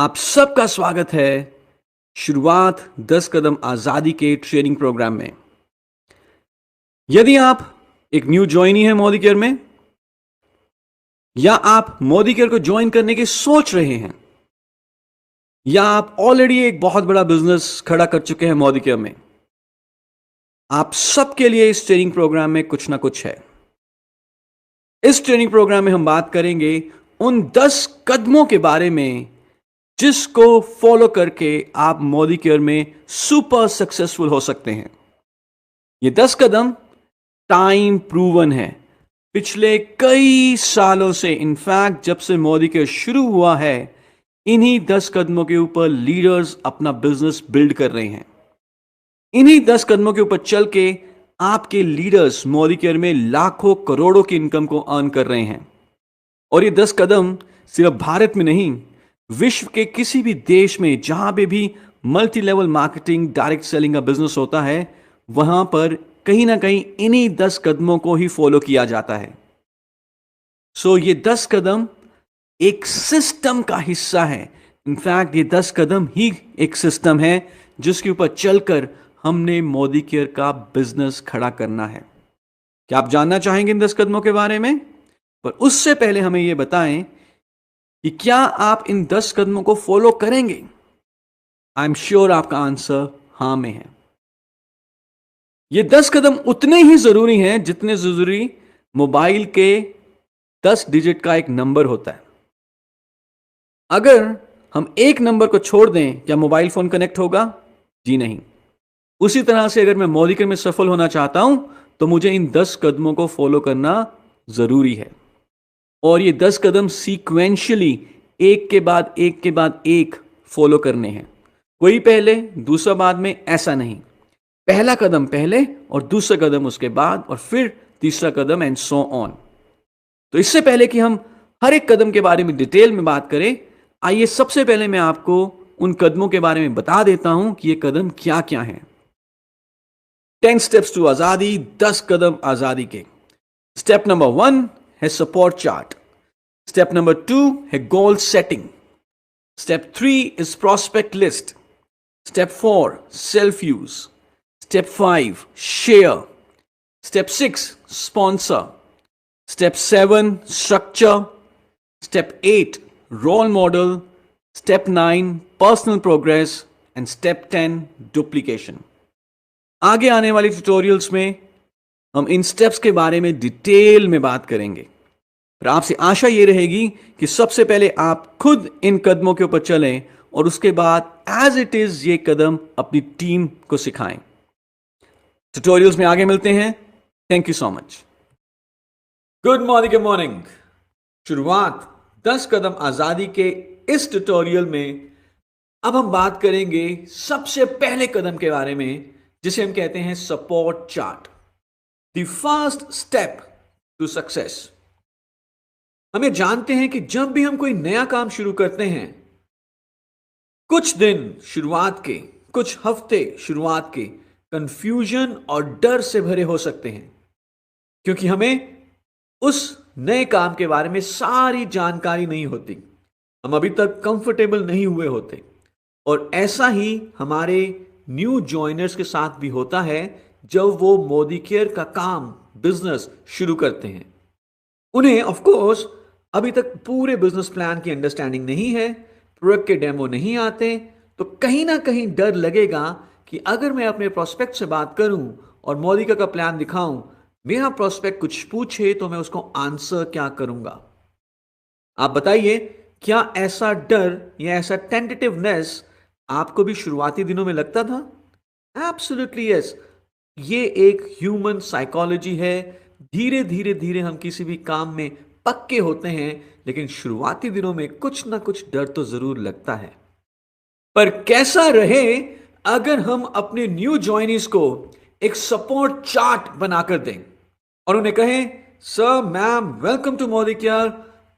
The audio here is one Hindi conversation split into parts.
आप सबका स्वागत है शुरुआत 10 कदम आज़ादी के ट्रेनिंग प्रोग्राम में। यदि आप एक न्यू ज्वाइनी है मोदी केयर में, या आप मोदी केयर को ज्वाइन करने की सोच रहे हैं, या आप ऑलरेडी एक बहुत बड़ा बिजनेस खड़ा कर चुके हैं मोदी केयर में, आप सबके लिए इस ट्रेनिंग प्रोग्राम में कुछ ना कुछ है। इस ट्रेनिंग प्रोग्राम में हम बात करेंगे उन 10 कदमों के बारे में जिसको फॉलो करके आप मोदी केयर में सुपर सक्सेसफुल हो सकते हैं। ये 10 कदम टाइम प्रूवन है। पिछले कई सालों से, इनफैक्ट जब से मोदी केयर शुरू हुआ है, इन्हीं 10 कदमों के ऊपर लीडर्स अपना बिजनेस बिल्ड कर रहे हैं। इन्हीं 10 कदमों के ऊपर चल के आपके लीडर्स मोदी केयर में लाखों करोड़ों की इनकम को अर्न कर रहे हैं। और ये 10 कदम सिर्फ भारत में नहीं, विश्व के किसी भी देश में जहां पे भी multi level marketing, direct selling का बिजनेस होता है, वहां पर कहीं ना कहीं इन्हीं 10 कदमों को ही फॉलो किया जाता है। सो ये 10 कदम एक सिस्टम का हिस्सा है। इनफैक्ट ये 10 कदम ही एक सिस्टम है जिसके ऊपर चलकर हमने मोदी केयर का बिजनेस खड़ा करना है। क्या आप जानना चाहेंगे इन 10 कदमों के बारे में? पर उससे पहले हमें यह बताएं कि क्या आप इन 10 कदमों को फॉलो करेंगे? आई एम श्योर आपका आंसर हां में है। ये 10 कदम उतने ही जरूरी हैं जितने जरूरी मोबाइल के 10 डिजिट का एक नंबर होता है। अगर हम एक नंबर को छोड़ दें, क्या मोबाइल फोन कनेक्ट होगा? जी नहीं। उसी तरह से अगर मैं मोदी केयर में सफल होना चाहता हूं तो मुझे इन 10 कदमों को फॉलो करना जरूरी है। और ये 10 कदम सीक्वेंशियली एक के बाद एक फॉलो करने हैं। कोई पहले दूसरा बाद में, ऐसा नहीं। पहला कदम पहले और दूसरा कदम उसके बाद और फिर तीसरा कदम, एंड सो ऑन। तो इससे पहले कि हम हर एक कदम के बारे में डिटेल में बात करें, आइए सबसे पहले मैं आपको उन कदमों के बारे में बता देता हूं कि ये कदम क्या क्या हैं। 10 स्टेप्स टू आजादी, 10 कदम आजादी के। स्टेप नंबर 1 है सपोर्ट चार्ट। स्टेप नंबर 2 है goal setting. Step 3 is prospect list. Step 4 self use. Step 5 share. Step 6 sponsor. Step 7 structure. Step 8 role model. Step 9 personal progress and step 10 duplication. आगे आने वाली ट्यूटोरियल्स में हम इन स्टेप्स के बारे में डिटेल में बात करेंगे। पर आपसे आशा यह रहेगी कि सबसे पहले आप खुद इन कदमों के ऊपर चलें और उसके बाद एज इट इज ये कदम अपनी टीम को सिखाएं। ट्यूटोरियल्स में आगे मिलते हैं। Thank you so much. Good morning, good morning. शुरुआत 10 कदम आजादी के इस ट्यूटोरियल में अब हम बात करेंगे सबसे पहले कदम के बारे में, जिसे हम कहते हैं support chart. The first step to success. हमें जानते हैं कि जब भी हम कोई नया काम शुरू करते हैं, कुछ दिन शुरुआत के, कुछ हफ्ते शुरुआत के कंफ्यूजन और डर से भरे हो सकते हैं, क्योंकि हमें उस नए काम के बारे में सारी जानकारी नहीं होती। हम अभी तक कंफर्टेबल नहीं हुए होते। और ऐसा ही हमारे न्यू जॉइनर्स के साथ भी होता है जब वो मोदी केयर का काम, बिजनेस शुरू करते हैं। उन्हें ऑफ कोर्स अभी तक पूरे बिजनेस प्लान की अंडरस्टैंडिंग नहीं है, प्रोडक्ट के डेमो नहीं आते, तो कहीं ना कहीं डर लगेगा कि अगर मैं अपने प्रोस्पेक्ट से बात करूं और मोदी का प्लान दिखाऊं, मेरा प्रोस्पेक्ट कुछ पूछे तो मैं उसको आंसर क्या करूंगा। आप बताइए, क्या ऐसा डर या ऐसा टेंटेटिवनेस आपको भी शुरुआती दिनों में लगता था? Absolutely yes. ये एक ह्यूमन साइकोलॉजी है। धीरे धीरे धीरे हम किसी भी काम में पक्के होते हैं, लेकिन शुरुआती दिनों में कुछ ना कुछ डर तो जरूर लगता है। पर कैसा रहे अगर हम अपने न्यू जॉइनीज को एक सपोर्ट चार्ट बनाकर दें और उन्हें कहें, sir, ma'am, welcome to Modicare.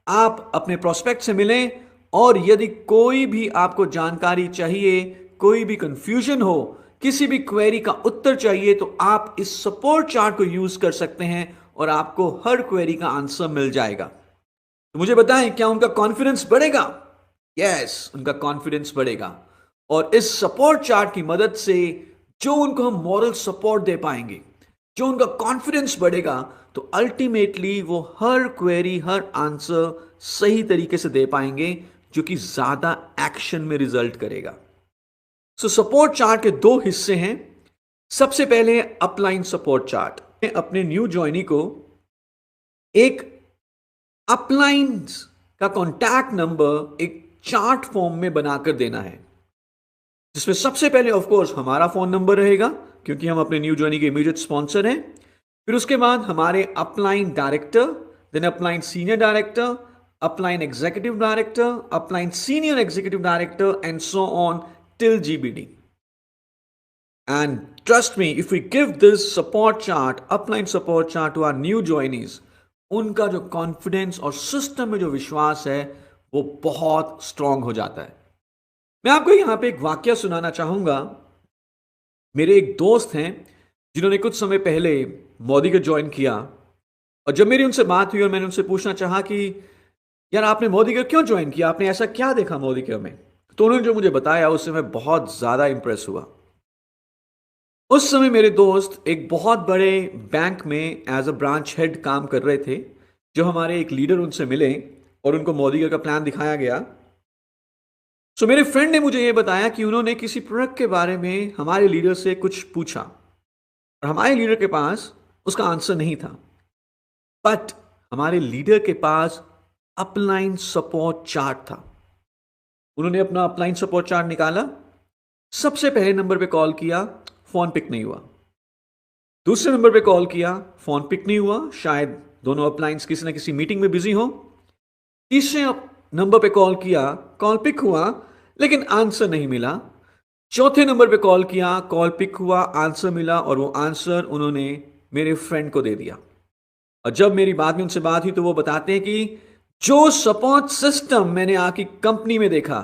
आप अपने प्रोस्पेक्ट से मिलें और यदि कोई भी आपको जानकारी चाहिए, कोई भी कंफ्यूजन हो, किसी भी क्वेरी का उत्तर चाहिए, तो आप इस सपोर्ट चार्ट को यूज कर सकते हैं और आपको हर क्वेरी का आंसर मिल जाएगा। तो मुझे बताएं, क्या उनका कॉन्फिडेंस बढ़ेगा? यस, उनका कॉन्फिडेंस बढ़ेगा। और इस सपोर्ट चार्ट की मदद से जो उनको हम मॉरल सपोर्ट दे पाएंगे, जो उनका कॉन्फिडेंस बढ़ेगा, तो अल्टीमेटली वो हर क्वेरी, हर आंसर सही तरीके से दे पाएंगे, जो कि ज्यादा एक्शन में रिजल्ट करेगा। सो सपोर्ट चार्ट के दो हिस्से हैं। सबसे पहले अपलाइन सपोर्ट चार्ट। अपने न्यू ज्वाइनी को एक अपलाइंस का कॉन्टैक्ट नंबर एक चार्ट फॉर्म में बनाकर देना है, जिसमें सबसे पहले ऑफ कोर्स हमारा फोन नंबर रहेगा, क्योंकि हम अपने न्यू जर्नी के इमीडिएट स्पॉन्सर हैं। फिर उसके बाद हमारे upline director, then upline senior director, upline executive director, upline senior executive director, and so on till GBD. And trust me, if we give this support chart, upline support chart to our new joinees, उनका जो कॉन्फिडेंस और सिस्टम में जो विश्वास है वो बहुत स्ट्रांग हो जाता है। मैं आपको यहां पे एक वाक्य सुनाना चाहूंगा। मेरे एक दोस्त हैं जिन्होंने कुछ समय पहले मोदी को ज्वाइन किया, और जब मेरी उनसे बात हुई और मैंने उनसे पूछना चाहा कि यार आपने मोदी को क्यों ज्वाइन किया, आपने ऐसा क्या देखा मोदी के में, तो उन्होंने जो मुझे बताया उससे मैं बहुत ज्यादा इंप्रेस हुआ। उस समय मेरे दोस्त एक बहुत बड़े बैंक में एज अ ब्रांच हेड काम कर रहे थे। जो हमारे एक लीडर उनसे मिले और उनको मोदी का प्लान दिखाया गया। सो मेरे फ्रेंड ने मुझे यह बताया कि उन्होंने किसी प्रोडक्ट के बारे में हमारे लीडर से कुछ पूछा, और हमारे लीडर के पास उसका आंसर नहीं था। बट हमारे लीडर के पास अपलाइन सपोर्ट चार्ट था। उन्होंने अपना अपलाइन सपोर्ट चार्ट निकाला, सबसे पहले नंबर पे कॉल किया, फोन पिक नहीं हुआ। दूसरे नंबर पे कॉल किया, फोन पिक नहीं हुआ, शायद दोनों अपलाइंस किसी ना किसी मीटिंग में बिजी हो। तीसरे नंबर पे कॉल किया, कॉल पिक हुआ लेकिन आंसर नहीं मिला। चौथे नंबर पे कॉल किया, कॉल पिक हुआ, आंसर मिला, और वो आंसर उन्होंने मेरे फ्रेंड को दे दिया। और जब मेरी बाद में उनसे बात हुई तो वो बताते हैं कि जो सपोर्ट सिस्टम मैंने आपकी कंपनी में देखा,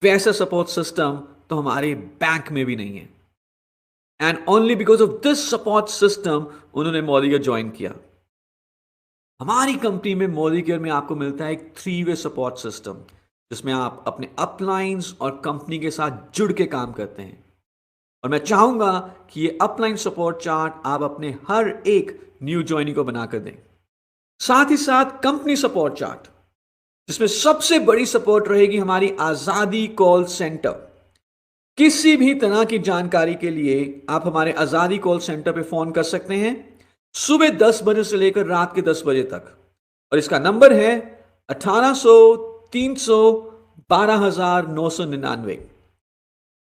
वैसा सपोर्ट सिस्टम तो हमारे बैंक में भी नहीं है। And only because of this support system उन्होंने मोदी का ज्वाइन किया। हमारी कंपनी में मोदी केयर में आपको मिलता है एक 3 वे सपोर्ट सिस्टम, जिसमें आप अपने अपलाइंस और कंपनी के साथ जुड़ के काम करते हैं। और मैं चाहूंगा कि ये अपलाइन सपोर्ट चार्ट आप अपने हर एक न्यू ज्वाइनी को बनाकर दें। साथ ही साथ कंपनी सपोर्ट चार्ट, जिसमें सबसे बड़ी सपोर्ट रहेगी हमारी आजादी कॉल सेंटर। किसी भी तरह की जानकारी के लिए आप हमारे आजादी कॉल सेंटर पे फोन कर सकते हैं, सुबह 10 बजे से लेकर रात के 10 बजे तक। और इसका नंबर है 1800-300-12,999।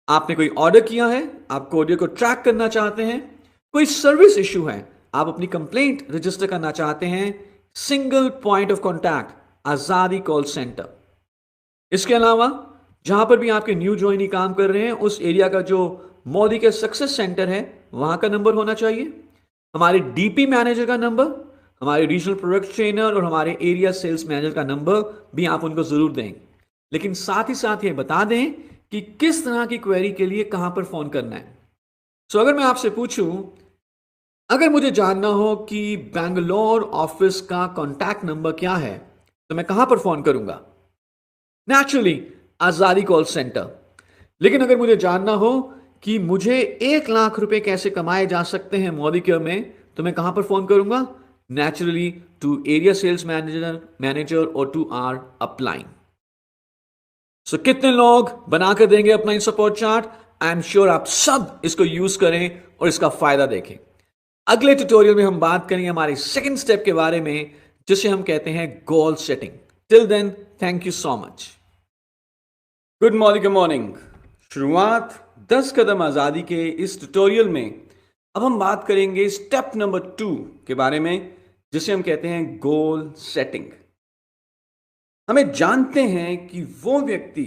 आपने कोई ऑर्डर किया है, आपको ऑर्डर को ट्रैक करना चाहते हैं, कोई सर्विस इश्यू है, आप अपनी कंप्लेंट रजिस्टर करना चाहते हैं, सिंगल पॉइंट ऑफ कॉन्टैक्ट आजादी कॉल सेंटर। इसके अलावा जहां पर भी आपके न्यू ज्वाइनी काम कर रहे हैं, उस एरिया का जो मोदी के सक्सेस सेंटर है वहां का नंबर होना चाहिए, हमारे डीपी मैनेजर का नंबर, हमारे रीजनल प्रोडक्ट ट्रेनर और हमारे एरिया सेल्स मैनेजर का नंबर भी आप उनको जरूर दें। लेकिन साथ ही साथ ये बता दें कि किस तरह की क्वेरी के लिए कहां पर फोन करना है। सो अगर मैं आपसे पूछूं, अगर मुझे जानना हो कि बैंगलोर ऑफिस का कॉन्टैक्ट नंबर क्या है, तो मैं कहां पर फोन करूंगा? नेचुरली आजादी कॉल सेंटर। लेकिन अगर मुझे जानना हो कि मुझे 1 लाख रुपए कैसे कमाए जा सकते हैं मोदी केयर में, तो मैं कहां पर फोन करूंगा? Naturally to area sales manager और टू आर अपलाइन। सो कितने लोग बनाकर देंगे upline support chart? I am sure आप सब इसको यूज करें और इसका फायदा देखें। अगले ट्यूटोरियल में हम बात करेंगे हमारे सेकंड स्टेप के बारे में, जिसे हम कहते हैं goal setting. Till then, thank you so much. Good morning. शुरुआत 10 कदम आजादी के इस ट्यूटोरियल में अब हम बात करेंगे स्टेप नंबर 2 के बारे में, जिसे हम कहते हैं गोल सेटिंग। हमें जानते हैं कि वो व्यक्ति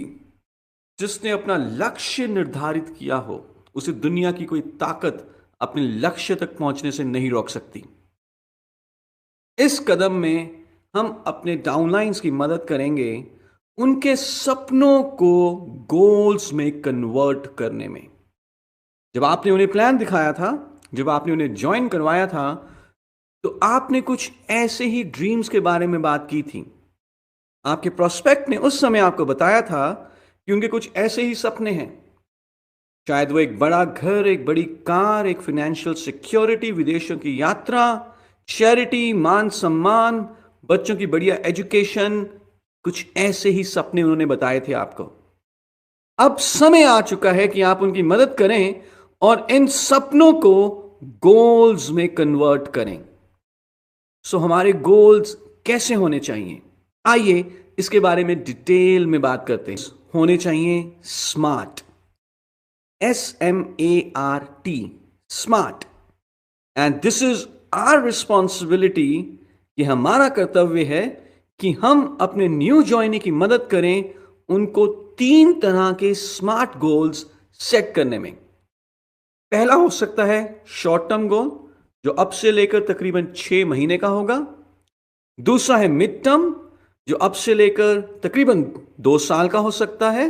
जिसने अपना लक्ष्य निर्धारित किया हो, उसे दुनिया की कोई ताकत अपने लक्ष्य तक पहुंचने से नहीं रोक सकती। इस कदम में हम अपने डाउनलाइंस की मदद करेंगे उनके सपनों को गोल्स में कन्वर्ट करने में। जब आपने उन्हें प्लान दिखाया था, जब आपने उन्हें ज्वाइन करवाया था, तो आपने कुछ ऐसे ही ड्रीम्स के बारे में बात की थी। आपके प्रोस्पेक्ट ने उस समय आपको बताया था कि उनके कुछ ऐसे ही सपने हैं। शायद वो एक बड़ा घर, एक बड़ी कार, एक फाइनेंशियल सिक्योरिटी, विदेशों की यात्रा, चैरिटी, मान सम्मान, बच्चों की बढ़िया एजुकेशन, कुछ ऐसे ही सपने उन्होंने बताए थे आपको। अब समय आ चुका है कि आप उनकी मदद करें और इन सपनों को गोल्स में कन्वर्ट करें। हमारे गोल्स कैसे होने चाहिए? आइए इसके बारे में डिटेल में बात करते हैं। होने चाहिए smart, SMART, smart. And this is our responsibility, ये हमारा कर्तव्य है कि हम अपने न्यू ज्वाइनी की मदद करें उनको 3 तरह के स्मार्ट गोल्स सेट करने में। पहला हो सकता है शॉर्ट टर्म गोल, जो अब से लेकर तकरीबन 6 महीने का होगा। दूसरा है मिड टर्म, जो अब से लेकर तकरीबन 2 साल का हो सकता है।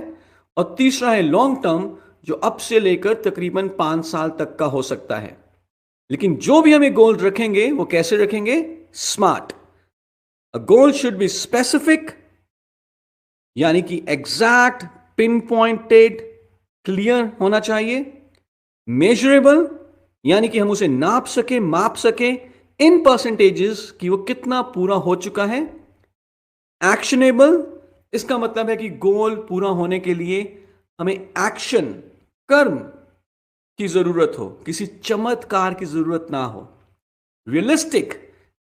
और तीसरा है लॉन्ग टर्म, जो अब से लेकर तकरीबन 5 साल तक का हो सकता है। लेकिन जो भी हमें गोल रखेंगे वो कैसे रखेंगे? Smart. A goal should be specific, यानी कि एग्जैक्ट, पिन पॉइंटेड, क्लियर होना चाहिए। मेजरेबल, यानी कि हम उसे नाप सके, माप सके इन परसेंटेजेस कि वो कितना पूरा हो चुका है। एक्शनेबल, इसका मतलब है कि गोल पूरा होने के लिए हमें एक्शन, कर्म की जरूरत हो, किसी चमत्कार की जरूरत ना हो। रियलिस्टिक,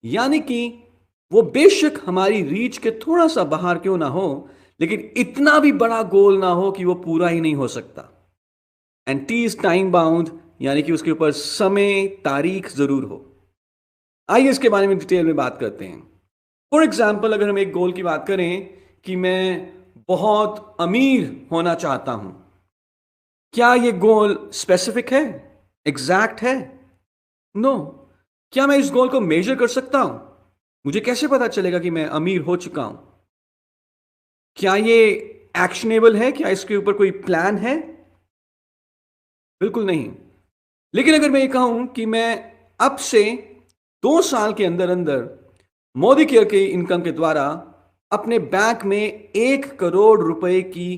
यानी कि वो बेशक हमारी रीच के थोड़ा सा बाहर क्यों ना हो, लेकिन इतना भी बड़ा गोल ना हो कि वो पूरा ही नहीं हो सकता। And T is time bound, यानी कि उसके ऊपर समय, तारीख जरूर हो। आइए इसके बारे में डिटेल में बात करते हैं। फॉर एग्जाम्पल, अगर हम एक गोल की बात करें कि मैं बहुत अमीर होना चाहता हूं, क्या यह गोल स्पेसिफिक है, एग्जैक्ट है? नो। क्या मैं इस गोल को मेजर कर सकता हूं? मुझे कैसे पता चलेगा कि मैं अमीर हो चुका हूं? क्या यह एक्शनेबल है? क्या इसके ऊपर कोई प्लान है? बिल्कुल नहीं। लेकिन अगर मैं ये कहूं कि मैं अब से 2 साल के अंदर अंदर मोदी केयर के इनकम के द्वारा अपने बैंक में 1 करोड़ रुपए की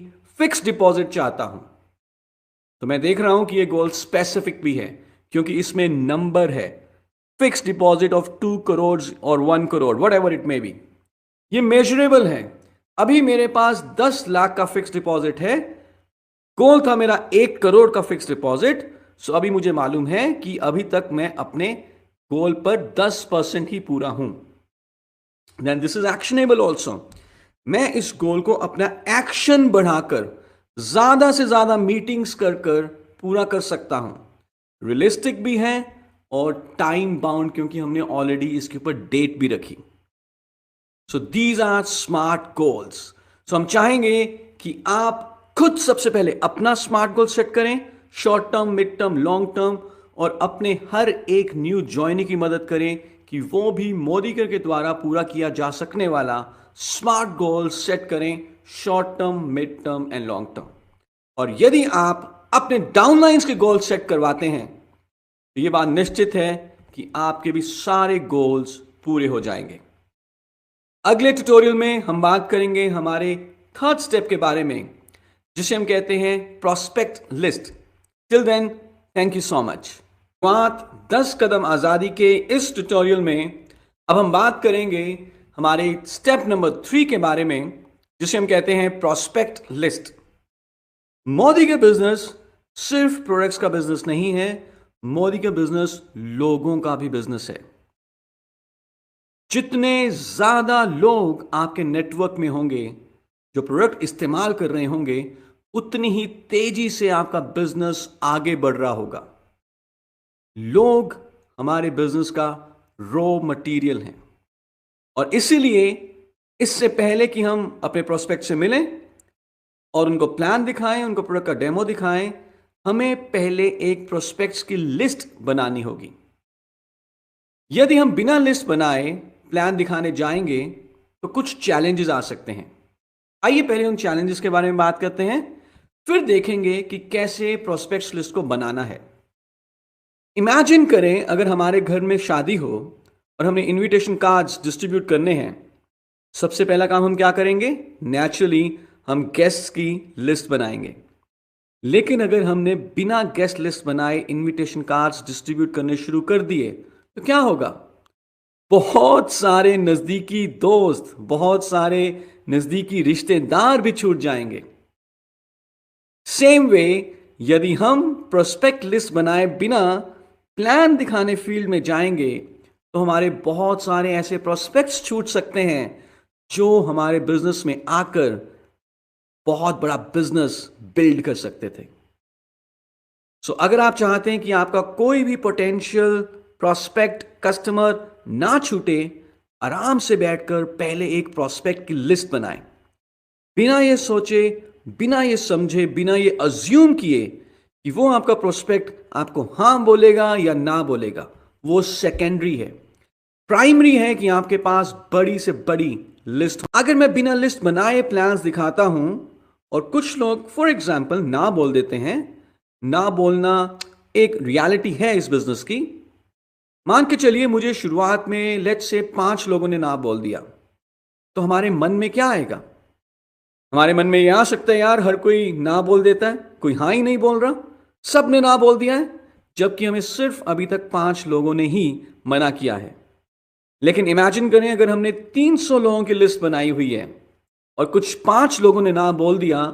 फिक्स डिपॉजिट चाहता हूं, तो मैं देख रहा हूं कि यह गोल स्पेसिफिक भी है, क्योंकि इसमें नंबर है। फिक्स डिपॉजिट ऑफ 2 करोड़ और 1 crore, what ever it may be. ये मेजरेबल है। अभी मेरे पास 10 लाख का फिक्स डिपॉजिट है। गोल था मेरा 1 करोड़ का फिक्स डिपॉजिट। सो अभी मुझे मालूम है कि अभी तक मैं अपने गोल पर 10% ही पूरा हूं। Then this is actionable also. मैं इस गोल को अपना एक्शन बढ़ाकर ज्यादा से ज्यादा मीटिंग्स कर कर पूरा कर सकता हूं। रियलिस्टिक भी है और टाइम बाउंड, क्योंकि हमने ऑलरेडी इसके ऊपर डेट भी रखी। So these are smart goals. So हम चाहेंगे कि आप खुद सबसे पहले अपना स्मार्ट गोल सेट करें, short term, mid term, long term, और अपने हर एक न्यू ज्वाइनी की मदद करें कि वो भी मोदी केयर के द्वारा पूरा किया जा सकने वाला स्मार्ट गोल सेट करें, short term, mid term and long term. और यदि आप अपने डाउनलाइंस के गोल सेट करवाते हैं, तो यह बात निश्चित है कि आपके भी सारे गोल्स पूरे हो जाएंगे। अगले ट्यूटोरियल में हम बात करेंगे हमारे थर्ड स्टेप के बारे में, जिसे हम कहते हैं prospect list. Till then, thank you so much. बात 10 कदम आजादी के इस ट्यूटोरियल में अब हम बात करेंगे हमारे स्टेप नंबर 3 के बारे में, जिसे हम कहते हैं प्रोस्पेक्ट लिस्ट। मोदी का बिजनेस सिर्फ प्रोडक्ट्स का बिजनेस नहीं है, मोदी का बिजनेस लोगों का भी बिजनेस है। जितने ज्यादा लोग आपके नेटवर्क में होंगे जो प्रोडक्ट इस्तेमाल कर रहे होंगे, उतनी ही तेजी से आपका बिजनेस आगे बढ़ रहा होगा। लोग हमारे बिजनेस का रॉ मटेरियल हैं, और इसीलिए इससे पहले कि हम अपने प्रोस्पेक्ट से मिलें और उनको प्लान दिखाएं, उनको प्रोडक्ट का डेमो दिखाएं, हमें पहले एक प्रोस्पेक्ट्स की लिस्ट बनानी होगी। यदि हम बिना लिस्ट बनाए प्लान दिखाने जाएंगे तो कुछ चैलेंजेस आ सकते हैं। आइए पहले उन चैलेंजेस के बारे में बात करते हैं, फिर देखेंगे कि कैसे प्रोस्पेक्ट्स लिस्ट को बनाना है। इमेजिन करें अगर हमारे घर में शादी हो और हमें इनविटेशन कार्ड्स डिस्ट्रीब्यूट करने हैं। सबसे पहला काम हम क्या करेंगे? नेचुरली हम गेस्ट्स की लिस्ट बनाएंगे। लेकिन अगर हमने बिना गेस्ट लिस्ट बनाए इनविटेशन कार्ड्स डिस्ट्रीब्यूट करने शुरू कर दिए तो क्या होगा? बहुत सारे नजदीकी दोस्त, बहुत सारे नजदीकी रिश्तेदार भी छूट जाएंगे। सेम वे, यदि हम प्रोस्पेक्ट लिस्ट बनाए बिना प्लान दिखाने फील्ड में जाएंगे तो हमारे बहुत सारे ऐसे प्रोस्पेक्ट्स छूट सकते हैं जो हमारे बिजनेस में आकर बहुत बड़ा बिजनेस बिल्ड कर सकते थे। अगर आप चाहते हैं कि आपका कोई भी पोटेंशियल प्रोस्पेक्ट कस्टमर ना छूटे, आराम से बैठकर पहले एक प्रोस्पेक्ट की लिस्ट बनाएं। बिना ये सोचे, बिना ये समझे, बिना ये अज्यूम किए कि वो आपका प्रोस्पेक्ट आपको हाँ बोलेगा या ना बोलेगा, वो सेकेंडरी है। प्राइमरी है कि आपके पास बड़ी से बड़ी लिस्ट हो। अगर मैं बिना लिस्ट बनाए प्लान्स दिखाता हूं और कुछ लोग फॉर एग्जाम्पल ना बोल देते हैं, ना बोलना एक रियलिटी है इस बिजनेस की। मान के चलिए मुझे शुरुआत में लेट्स से 5 लोगों ने ना बोल दिया, तो हमारे मन में क्या आएगा? हमारे मन में यह आ सकता है, यार हर कोई ना बोल देता है, कोई हाँ ही नहीं बोल रहा, सब ने ना बोल दिया है, जबकि हमें सिर्फ अभी तक 5 लोगों ने ही मना किया है। लेकिन इमेजिन करें अगर हमने 300 लोगों की लिस्ट बनाई हुई है और कुछ 5 लोगों ने ना बोल दिया,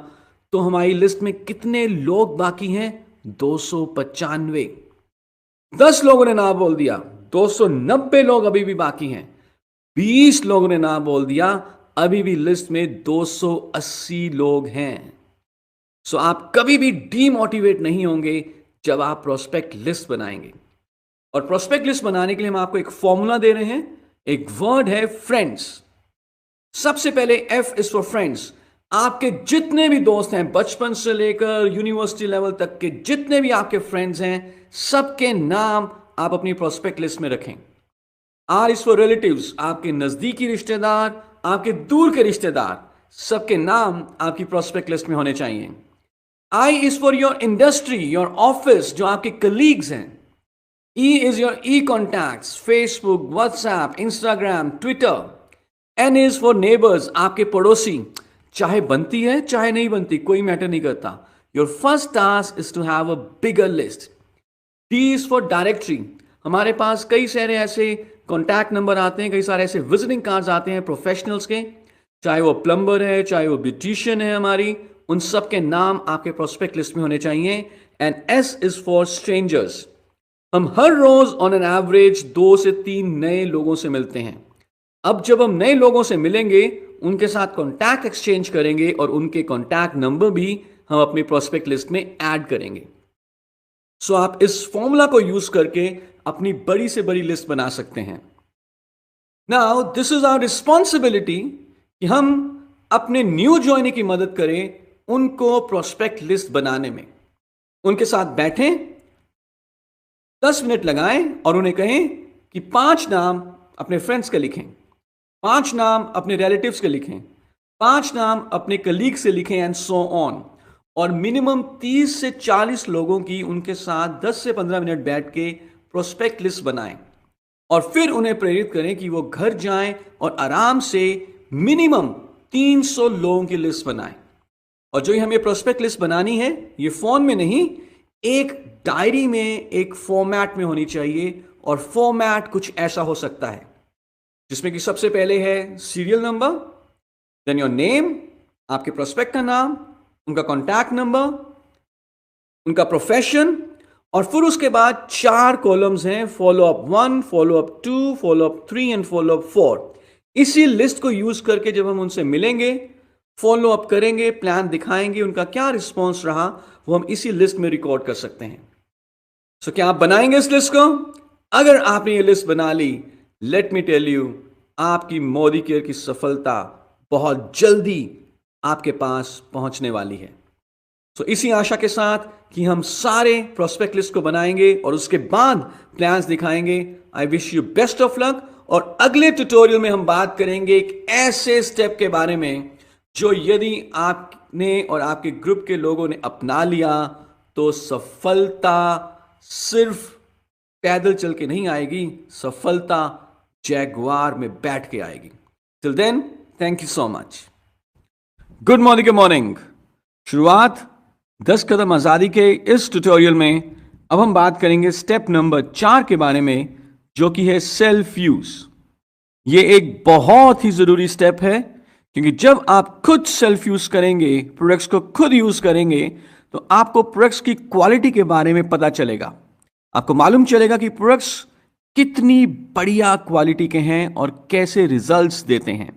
तो हमारी लिस्ट में कितने लोग बाकी हैं? 295। 10 लोगों ने ना बोल दिया, 290 लोग अभी भी बाकी हैं। 20 लोगों ने ना बोल दिया, अभी भी लिस्ट में 280 लोग हैं। आप कभी भी डीमोटिवेट नहीं होंगे जब आप प्रोस्पेक्ट लिस्ट बनाएंगे। और प्रोस्पेक्ट लिस्ट बनाने के लिए हम आपको एक फॉर्मूला दे रहे हैं, एक वर्ड है फ्रेंड्स। सबसे पहले F इज फॉर फ्रेंड्स। आपके जितने भी दोस्त हैं, बचपन से लेकर यूनिवर्सिटी लेवल तक के जितने भी आपके फ्रेंड्स हैं, सबके नाम आप अपनी प्रोस्पेक्ट लिस्ट में रखें। R is for relatives. आपके नजदीकी रिश्तेदार, आपके दूर के रिश्तेदार, सबके नाम आपकी प्रोस्पेक्ट लिस्ट में होने चाहिए। I is for your industry, your office, जो आपके कलीग्स हैं। E is your e-contacts, Facebook, WhatsApp, Instagram, Twitter. N is for neighbors, आपके पड़ोसी, चाहे बनती है चाहे नहीं बनती, कोई मैटर नहीं करता। Your first task is to have a bigger list. D is for directory. हमारे पास कई सारे ऐसे कॉन्टैक्ट नंबर आते हैं, कई सारे ऐसे विजिटिंग कार्ड्स आते हैं प्रोफेशनल्स के, चाहे वो प्लम्बर है, चाहे वो ब्यूटिशियन है हमारी, उन सब के नाम आपके प्रोस्पेक्ट लिस्ट में होने चाहिए। And S is for strangers. हम हर रोज ऑन एन एवरेज 2 से 3 नए लोगों से मिलते हैं। अब जब हम नए लोगों से मिलेंगे, उनके साथ कॉन्टैक्ट एक्सचेंज करेंगे और उनके कॉन्टैक्ट नंबर भी हम अपनी प्रोस्पेक्ट लिस्ट में ऐड करेंगे। आप इस फॉर्मूला को यूज करके अपनी बड़ी से बड़ी लिस्ट बना सकते हैं। Now this is our responsibility कि हम अपने न्यू ज्वाइनी की मदद करें उनको प्रोस्पेक्ट लिस्ट बनाने में। उनके साथ बैठें, 10 मिनट लगाएं और उन्हें कहें कि 5 नाम अपने फ्रेंड्स के लिखें, 5 नाम अपने रिलेटिव्स के लिखें, 5 नाम अपने कलीग से लिखें एंड सो ऑन। और मिनिमम 30 से 40 लोगों की उनके साथ 10 से 15 मिनट बैठ के प्रोस्पेक्ट लिस्ट बनाएं और फिर उन्हें प्रेरित करें कि वो घर जाएं और आराम से मिनिमम 300 लोगों की लिस्ट बनाएं। और जो हमें प्रोस्पेक्ट लिस्ट बनानी है, ये फोन में नहीं, एक डायरी में, एक फॉर्मेट में होनी चाहिए। और फॉर्मेट कुछ ऐसा हो सकता है जिसमें कि सबसे पहले है serial number, then your name, आपके प्रोस्पेक्ट का नाम, उनका कॉन्टैक्ट नंबर, उनका प्रोफेशन, और फिर उसके बाद 4 कॉलम्स हैं, follow up 1, follow up 2, follow up 3 and follow up 4। इसी लिस्ट को यूज करके जब हम उनसे मिलेंगे, फॉलो अप करेंगे, प्लान दिखाएंगे, उनका क्या रिस्पॉन्स रहा वो हम इसी लिस्ट में रिकॉर्ड कर सकते हैं। क्या आप बनाएंगे इस लिस्ट को? अगर आपने ये लिस्ट बना ली, लेट मी टेल यू, आपकी मोदी केयर की सफलता बहुत जल्दी आपके पास पहुंचने वाली है। इसी आशा के साथ कि हम सारे प्रोस्पेक्ट लिस्ट को बनाएंगे और उसके बाद प्लान्स दिखाएंगे, I wish you best of luck. और अगले ट्यूटोरियल में हम बात करेंगे एक ऐसे स्टेप के बारे में जो यदि आपने और आपके ग्रुप के लोगों ने अपना लिया तो सफलता सिर्फ पैदल चल के नहीं आएगी, सफलता जैगुआर में बैठ के आएगी। Till then, thank you so much. Good morning के मॉर्निंग। शुरुआत 10 कदम आजादी के इस ट्यूटोरियल में अब हम बात करेंगे स्टेप नंबर 4 के बारे में, जो कि है सेल्फ यूज। ये एक बहुत ही जरूरी स्टेप है, क्योंकि जब आप खुद सेल्फ यूज करेंगे, प्रोडक्ट्स को खुद यूज करेंगे, तो आपको प्रोडक्ट्स की क्वालिटी के बारे में पता चलेगा। आपको मालूम चलेगा कि प्रोडक्ट्स कितनी बढ़िया क्वालिटी के हैं और कैसे रिजल्ट्स देते हैं।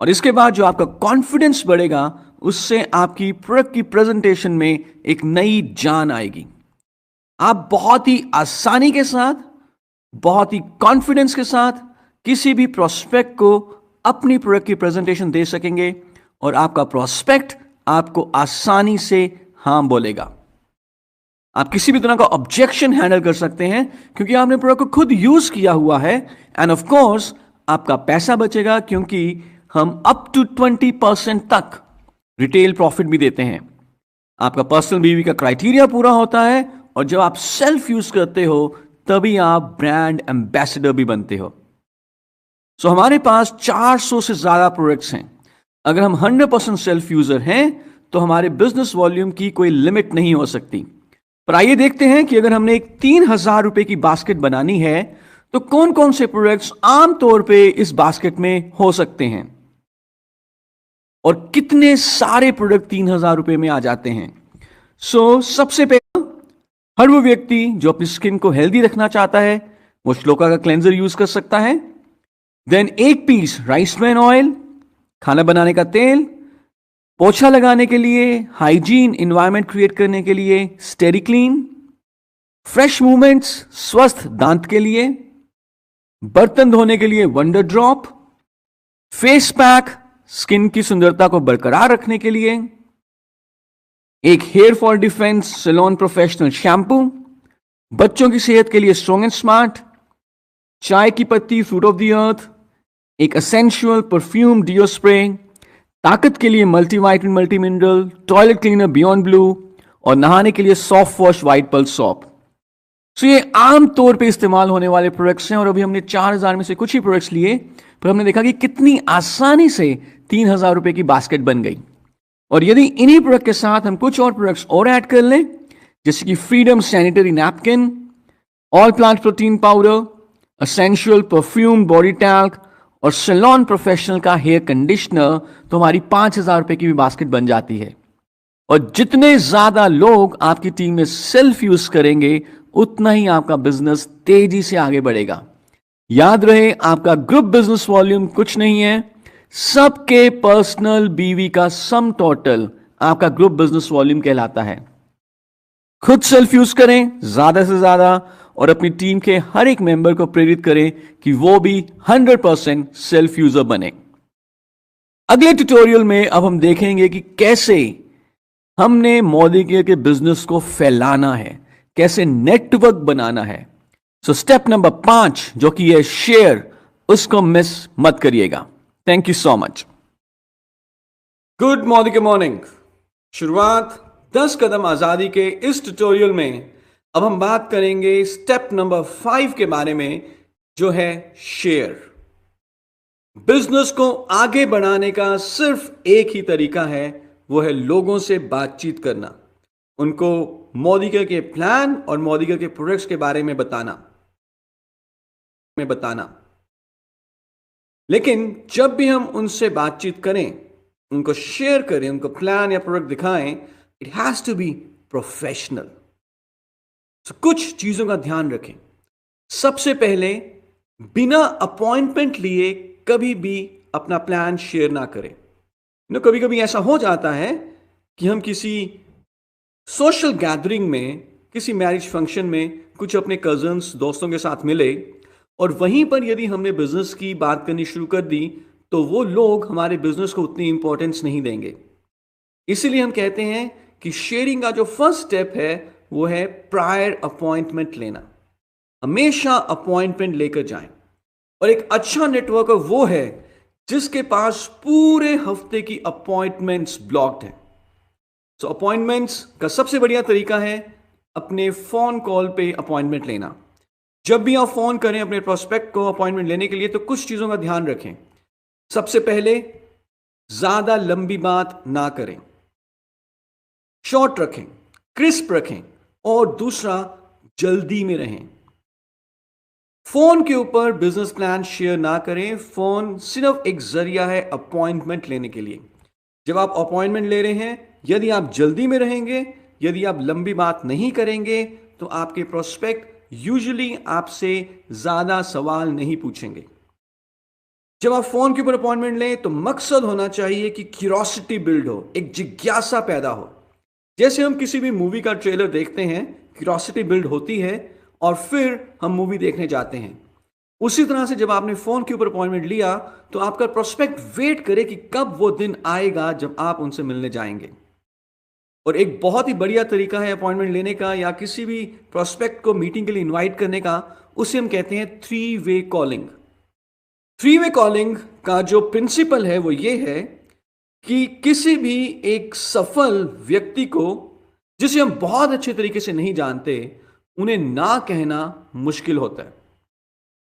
और इसके बाद जो आपका कॉन्फिडेंस बढ़ेगा, उससे आपकी प्रोडक्ट की प्रेजेंटेशन में एक नई जान आएगी। आप बहुत ही आसानी के साथ, बहुत ही कॉन्फिडेंस के साथ किसी भी प्रोस्पेक्ट को अपनी प्रोडक्ट की प्रेजेंटेशन दे सकेंगे और आपका प्रोस्पेक्ट आपको आसानी से हाँ बोलेगा। आप किसी भी तरह का ऑब्जेक्शन हैंडल कर सकते हैं, क्योंकि आपने प्रोडक्ट को खुद यूज किया हुआ है। एंड ऑफ कोर्स आपका पैसा बचेगा, क्योंकि हम अप टू 20% तक रिटेल प्रॉफिट भी देते हैं। आपका पर्सनल बीवी का क्राइटेरिया पूरा होता है, और जब आप सेल्फ यूज करते हो तभी आप ब्रांड एम्बेसडर भी बनते हो। सो हमारे पास 400 से ज्यादा प्रोडक्ट्स हैं। अगर हम 100% सेल्फ यूजर हैं तो हमारे बिजनेस वॉल्यूम की कोई लिमिट नहीं हो सकती। पर आइए देखते हैं कि अगर हमने एक 3,000 रुपए की बास्केट बनानी है तो कौन कौन से प्रोडक्ट्स आमतौर पे इस बास्केट में हो सकते हैं, और कितने सारे प्रोडक्ट 3,000 रुपए में आ जाते हैं। सबसे पहले हर वो व्यक्ति जो अपनी स्किन को हेल्दी रखना चाहता है, वो श्लोका का क्लेंजर यूज कर सकता है। Then 1 piece rice bran oil, खाना बनाने का तेल, पोछा लगाने के लिए, हाइजीन इन्वायरमेंट क्रिएट करने के लिए स्टेरी क्लीन, फ्रेश मूवमेंट्स स्वस्थ दांत के लिए, बर्तन धोने के लिए wonder drop, face pack skin की सुंदरता को बरकरार रखने के लिए, एक hair fall defence salon professional shampoo, बच्चों की सेहत के लिए स्ट्रॉन्ग एंड स्मार्ट, चाय की पत्ती फ्रूट ऑफ द अर्थ, एक एसेंशियल परफ्यूम डिओ स्प्रे, ताकत के लिए multivitamin multi mineral, toilet cleaner beyond blue, और नहाने के लिए soft wash white pearl shop. ये आम तौर पे इस्तेमाल होने वाले प्रोडक्ट्स हैं, और अभी हमने 4,000 में से कुछ ही प्रोडक्ट्स लिए, पर हमने देखा कि कितनी आसानी से 3,000 रुपए की बास्केट बन गई। और यदि इन्हीं प्रोडक्ट के साथ हम कुछ और प्रोडक्ट्स और ऐड कर लें, जैसे कि freedom sanitary napkin, all plant protein powder, essential perfume body talc और सैलून प्रोफेशनल का हेयर कंडीशनर, तो हमारी 5,000 रुपए की भी बास्केट बन जाती है। और जितने ज्यादा लोग आपकी टीम में सेल्फ यूज करेंगे, उतना ही आपका बिजनेस तेजी से आगे बढ़ेगा। याद रहे, आपका ग्रुप बिजनेस वॉल्यूम कुछ नहीं है, सबके पर्सनल बीवी का सम टोटल आपका ग्रुप बिजनेस वॉल्यूम कहलाता है। खुद सेल्फ यूज करें ज्यादा से ज्यादा, और अपनी टीम के हर एक मेंबर को प्रेरित करें कि वो भी 100% सेल्फ यूजर बने। अगले ट्यूटोरियल में अब हम देखेंगे कि कैसे हमने मोदी के बिजनेस को फैलाना है, कैसे नेटवर्क बनाना है। स्टेप नंबर 5 जो कि है शेयर, उसको मिस मत करिएगा। Thank you so much. Good morning morning. शुरुआत 10 कदम आजादी के इस ट्यूटोरियल में अब हम बात करेंगे स्टेप नंबर 5 के बारे में, जो है शेयर। बिजनेस को आगे बढ़ाने का सिर्फ एक ही तरीका है, वो है लोगों से बातचीत करना, उनको मोदी के प्लान और मोदी के प्रोडक्ट्स के बारे में बताना। लेकिन जब भी हम उनसे बातचीत करें, उनको शेयर करें, उनको प्लान या प्रोडक्ट दिखाएं, it has to be professional. कुछ चीजों का ध्यान रखें। सबसे पहले, बिना अपॉइंटमेंट लिए कभी भी अपना प्लान शेयर ना करें। कभी कभी ऐसा हो जाता है कि हम किसी सोशल गैदरिंग में, किसी मैरिज फंक्शन में कुछ अपने कजन्स दोस्तों के साथ मिले, और वहीं पर यदि हमने बिजनेस की बात करनी शुरू कर दी, तो वो लोग हमारे बिजनेस को उतनी इंपॉर्टेंस नहीं देंगे। इसीलिए हम कहते हैं कि शेयरिंग का जो फर्स्ट स्टेप है वो है प्रायर अपॉइंटमेंट लेना। हमेशा अपॉइंटमेंट लेकर जाएं। और एक अच्छा नेटवर्कर वो है जिसके पास पूरे हफ्ते की अपॉइंटमेंट्स ब्लॉक्ड है। अपॉइंटमेंट्स का सबसे बढ़िया तरीका है अपने फोन कॉल पे अपॉइंटमेंट लेना। जब भी आप फोन करें अपने प्रोस्पेक्ट को अपॉइंटमेंट लेने के लिए, तो कुछ चीजों का ध्यान रखें। सबसे पहले, ज्यादा लंबी बात ना करें, शॉर्ट रखें, क्रिस्प रखें, और दूसरा, जल्दी में रहें। फोन के ऊपर बिजनेस प्लान शेयर ना करें। फोन सिर्फ एक जरिया है अपॉइंटमेंट लेने के लिए। जब आप अपॉइंटमेंट ले रहे हैं, यदि आप जल्दी में रहेंगे, यदि आप लंबी बात नहीं करेंगे, तो आपके प्रोस्पेक्ट यूजुअली आपसे ज्यादा सवाल नहीं पूछेंगे। जब आप फोन के ऊपर अपॉइंटमेंट लें, तो मकसद होना चाहिए कि क्यूरोसिटी बिल्ड हो, एक जिज्ञासा पैदा हो। जैसे हम किसी भी मूवी का ट्रेलर देखते हैं, क्यूरोसिटी बिल्ड होती है और फिर हम मूवी देखने जाते हैं। उसी तरह से जब आपने फोन के ऊपर अपॉइंटमेंट लिया, तो आपका प्रोस्पेक्ट वेट करे कि कब वो दिन आएगा जब आप उनसे मिलने जाएंगे। और एक बहुत ही बढ़िया तरीका है अपॉइंटमेंट लेने का या किसी भी प्रोस्पेक्ट को मीटिंग के लिए इनवाइट करने का, उसे हम कहते हैं 3-वे कॉलिंग। 3-वे कॉलिंग का जो प्रिंसिपल है वो ये है कि किसी भी एक सफल व्यक्ति को, जिसे हम बहुत अच्छे तरीके से नहीं जानते, उन्हें ना कहना मुश्किल होता है।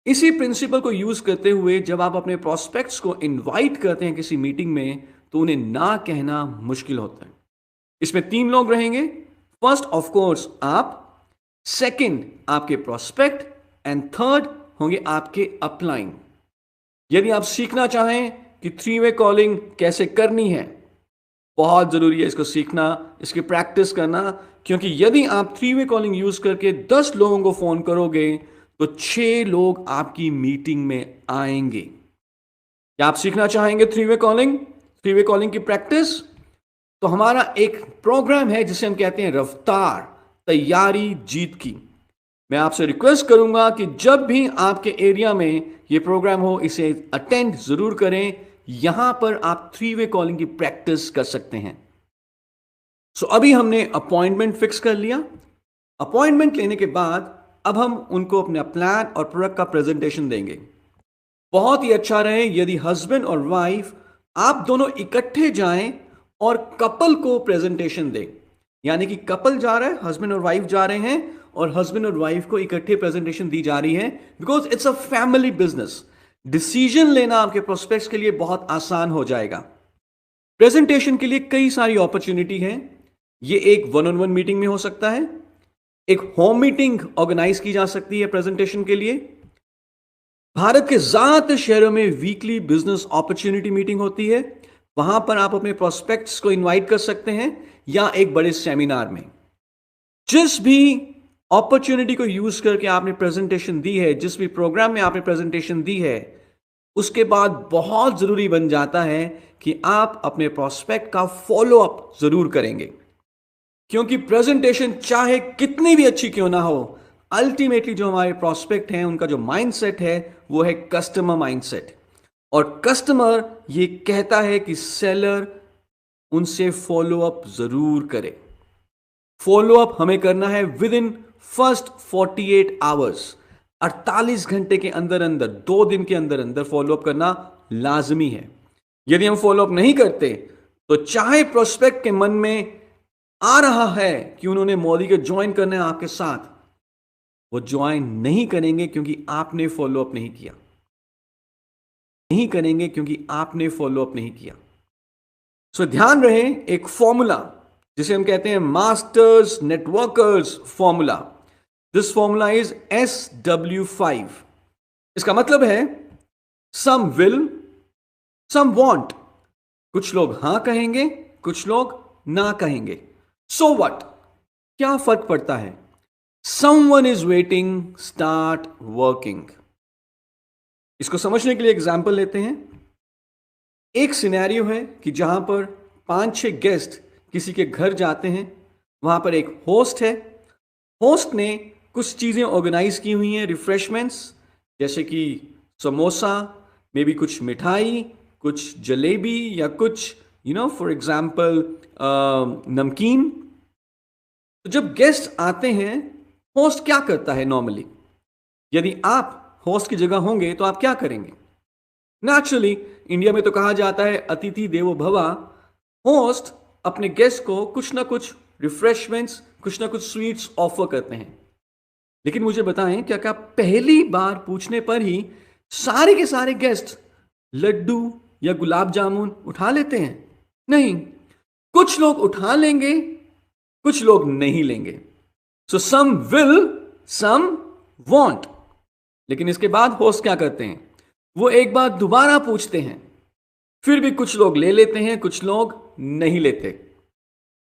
इसी प्रिंसिपल को यूज करते हुए जब आप अपने प्रोस्पेक्ट्स को इनवाइट करते हैं किसी मीटिंग में, तो उन्हें ना कहना मुश्किल होता है। इसमें 3 लोग रहेंगे। फर्स्ट ऑफ कोर्स आप, सेकंड आपके प्रोस्पेक्ट, एंड थर्ड होंगे आपके अपलाइन। यदि आप सीखना चाहें कि 3-वे कॉलिंग कैसे करनी है, बहुत जरूरी है इसको सीखना, इसकी प्रैक्टिस करना, क्योंकि यदि आप 3-वे कॉलिंग यूज करके 10 लोगों को फोन करोगे, तो 6 लोग आपकी मीटिंग में आएंगे। क्या आप सीखना चाहेंगे 3-वे कॉलिंग, 3-वे कॉलिंग की प्रैक्टिस? तो हमारा एक प्रोग्राम है जिसे हम कहते हैं रफ्तार, तैयारी जीत की। मैं आपसे रिक्वेस्ट करूंगा कि जब भी आपके एरिया में यह प्रोग्राम हो, इसे अटेंड जरूर करें। यहां पर आप 3-वे कॉलिंग की प्रैक्टिस कर सकते हैं। सो अभी हमने अपॉइंटमेंट फिक्स कर लिया। अपॉइंटमेंट लेने के बाद अब हम उनको अपना प्लान और प्रोडक्ट का प्रेजेंटेशन देंगे। बहुत ही अच्छा रहे यदि हस्बैंड और वाइफ आप दोनों इकट्ठे जाएं और कपल को प्रेजेंटेशन दें। यानी कि कपल जा रहा है, हस्बैंड और वाइफ जा रहे हैं, और हस्बैंड और वाइफ को इकट्ठे प्रेजेंटेशन दी जा रही है, because it's a family business. Decision लेना आपके प्रोस्पेक्ट्स के लिए बहुत आसान हो जाएगा। प्रेजेंटेशन के लिए कई सारी अपॉर्चुनिटी है। ये एक 1-on-1 मीटिंग में हो सकता है, एक होम मीटिंग ऑर्गेनाइज की जा सकती है प्रेजेंटेशन के लिए। भारत के ज्यादातर शहरों में वीकली बिजनेस अपॉर्चुनिटी मीटिंग होती है, वहां पर आप अपने प्रोस्पेक्ट्स को इनवाइट कर सकते हैं, या एक बड़े सेमिनार में। जिस भी अपॉर्चुनिटी को यूज करके आपने प्रेजेंटेशन दी है, जिस भी प्रोग्राम में आपने प्रेजेंटेशन दी है, उसके बाद बहुत जरूरी बन जाता है कि आप अपने प्रोस्पेक्ट का फॉलो अप जरूर करेंगे। क्योंकि प्रेजेंटेशन चाहे कितनी भी अच्छी क्यों ना हो, अल्टीमेटली जो हमारे प्रोस्पेक्ट हैं, उनका जो माइंडसेट है वो है कस्टमर माइंडसेट। और कस्टमर ये कहता है कि सेलर उनसे फॉलो अप जरूर करे। फॉलो अप हमें करना है विद इन फर्स्ट 48 आवर्स, 48 घंटे के अंदर अंदर, 2 दिन के अंदर अंदर फॉलो अप करना लाजमी है। यदि हम फॉलो अप नहीं करते, तो चाहे प्रोस्पेक्ट के मन में आ रहा है कि उन्होंने मोदी को ज्वाइन करना है आपके साथ, वो ज्वाइन नहीं करेंगे, क्योंकि आपने फॉलो अप नहीं किया। नहीं करेंगे क्योंकि आपने फॉलो अप नहीं किया। सो ध्यान रहे, एक फॉर्मूला जिसे हम कहते हैं masters networkers formula. This formula is SW5। इसका मतलब है सम विल, सम वॉन्ट। कुछ लोग हां कहेंगे, कुछ लोग ना कहेंगे। सो व्हाट, क्या फर्क पड़ता है? Someone is waiting, start working. इसको समझने के लिए एग्जाम्पल लेते हैं। एक सिनेरियो है कि जहां पर 5-6 गेस्ट किसी के घर जाते हैं। वहां पर एक होस्ट है। होस्ट ने कुछ चीजें ऑर्गेनाइज की हुई हैं, रिफ्रेशमेंट्स, जैसे कि समोसा, मे बी कुछ मिठाई, कुछ जलेबी, या कुछ फॉर एग्जाम्पल नमकीन। तो जब गेस्ट आते हैं, होस्ट क्या करता है नॉर्मली? यदि आप होस्ट की जगह होंगे तो आप क्या करेंगे? नेचुरली इंडिया में तो कहा जाता है अतिथि देवो भव। होस्ट अपने गेस्ट को कुछ ना कुछ रिफ्रेशमेंट्स, कुछ ना कुछ स्वीट्स ऑफर करते हैं। लेकिन मुझे बताएं, क्या पहली बार पूछने पर ही सारे के सारे गेस्ट लड्डू या गुलाब जामुन उठा लेते हैं? नहीं, कुछ लोग उठा लेंगे, कुछ लोग नहीं लेंगे। सो सम विल, सम वॉन्ट। लेकिन इसके बाद होस्ट क्या करते हैं? वो एक बार दोबारा पूछते हैं, फिर भी कुछ लोग ले लेते हैं, कुछ लोग नहीं लेते।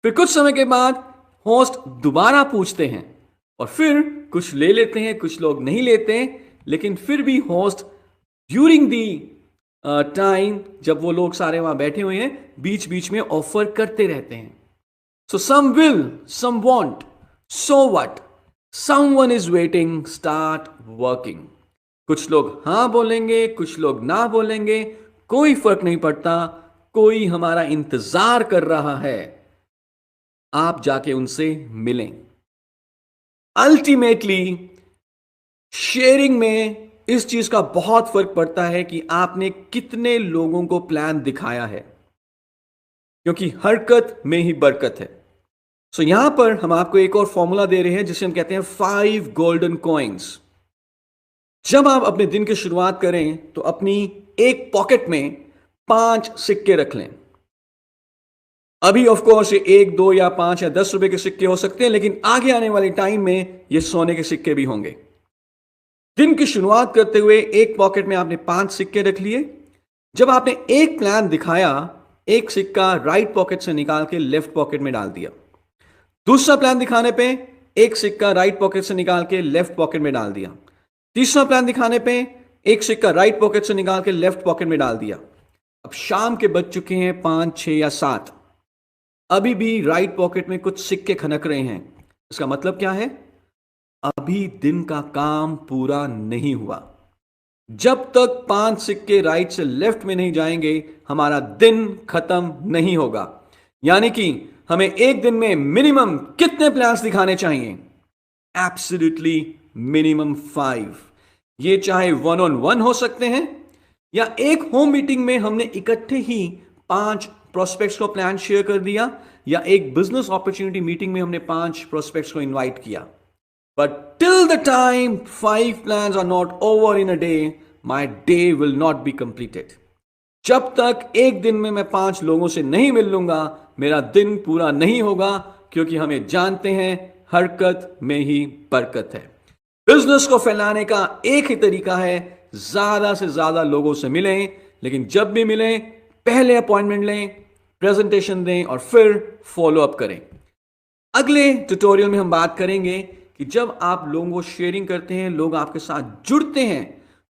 फिर कुछ समय के बाद होस्ट दोबारा पूछते हैं और फिर कुछ ले लेते हैं, कुछ लोग नहीं लेते। लेकिन फिर भी होस्ट ड्यूरिंग दी टाइम, जब वो लोग सारे वहां बैठे हुए हैं, बीच बीच में ऑफर करते रहते हैं। So some will, some won't, so what, someone is waiting, start working. कुछ लोग हां बोलेंगे, कुछ लोग ना बोलेंगे, कोई फर्क नहीं पड़ता। कोई हमारा इंतजार कर रहा है, आप जाके उनसे मिलें। अल्टीमेटली शेयरिंग में इस चीज का बहुत फर्क पड़ता है कि आपने कितने लोगों को प्लान दिखाया है, क्योंकि हरकत में ही बरकत है। सो यहां पर हम आपको एक और फॉर्मूला दे रहे हैं जिसे हम कहते हैं 5 गोल्डन कॉइन्स। जब आप अपने दिन की शुरुआत करें तो अपनी एक पॉकेट में 5 सिक्के रख लें। अभी ऑफ कोर्स ये 1, 2 या 5 या 10 रुपए के सिक्के हो सकते हैं, लेकिन आगे आने वाले टाइम में ये सोने के सिक्के भी होंगे। दिन की शुरुआत करते हुए एक पॉकेट में आपने 5 सिक्के रख लिए। जब आपने एक प्लान दिखाया, एक सिक्का राइट पॉकेट से निकाल के लेफ्ट पॉकेट में डाल दिया। दूसरा प्लान दिखाने पे एक सिक्का राइट पॉकेट से निकाल के लेफ्ट पॉकेट में डाल दिया। तीसरा प्लान दिखाने पे एक सिक्का राइट पॉकेट से निकाल के लेफ्ट पॉकेट में डाल दिया। अब शाम के बज चुके हैं 5, 6 या 7, अभी भी राइट पॉकेट में कुछ सिक्के खनक रहे हैं। इसका मतलब क्या है? अभी दिन का काम पूरा नहीं हुआ। जब तक 5 सिक्के राइट से लेफ्ट में नहीं जाएंगे, हमारा दिन खत्म नहीं होगा। यानी कि हमें एक दिन में मिनिमम कितने प्लान्स दिखाने चाहिए? Absolutely minimum 5। ये चाहे 1-on-1 हो सकते हैं, या एक होम मीटिंग में हमने इकट्ठे ही 5 प्रोस्पेक्ट्स को प्लान शेयर कर दिया, या एक बिजनेस अपॉर्चुनिटी मीटिंग में हमने 5 प्रोस्पेक्ट्स को इनवाइट किया। But till the time 5 plans are not over in a day, my day will not be completed. जब तक एक दिन में मैं 5 लोगों से नहीं मिल लूंगा, मेरा दिन पूरा नहीं होगा, क्योंकि हमें जानते हैं हरकत में ही बरकत है। बिजनेस को फैलाने का एक ही तरीका है, ज्यादा से ज्यादा लोगों से मिलें। लेकिन जब भी मिलें, पहले अपॉइंटमेंट लें, प्रेजेंटेशन दें और फिर फॉलो अप करें। अगले ट्यूटोरियल में हम बात करेंगे कि जब आप लोगों को शेयरिंग करते हैं, लोग आपके साथ जुड़ते हैं,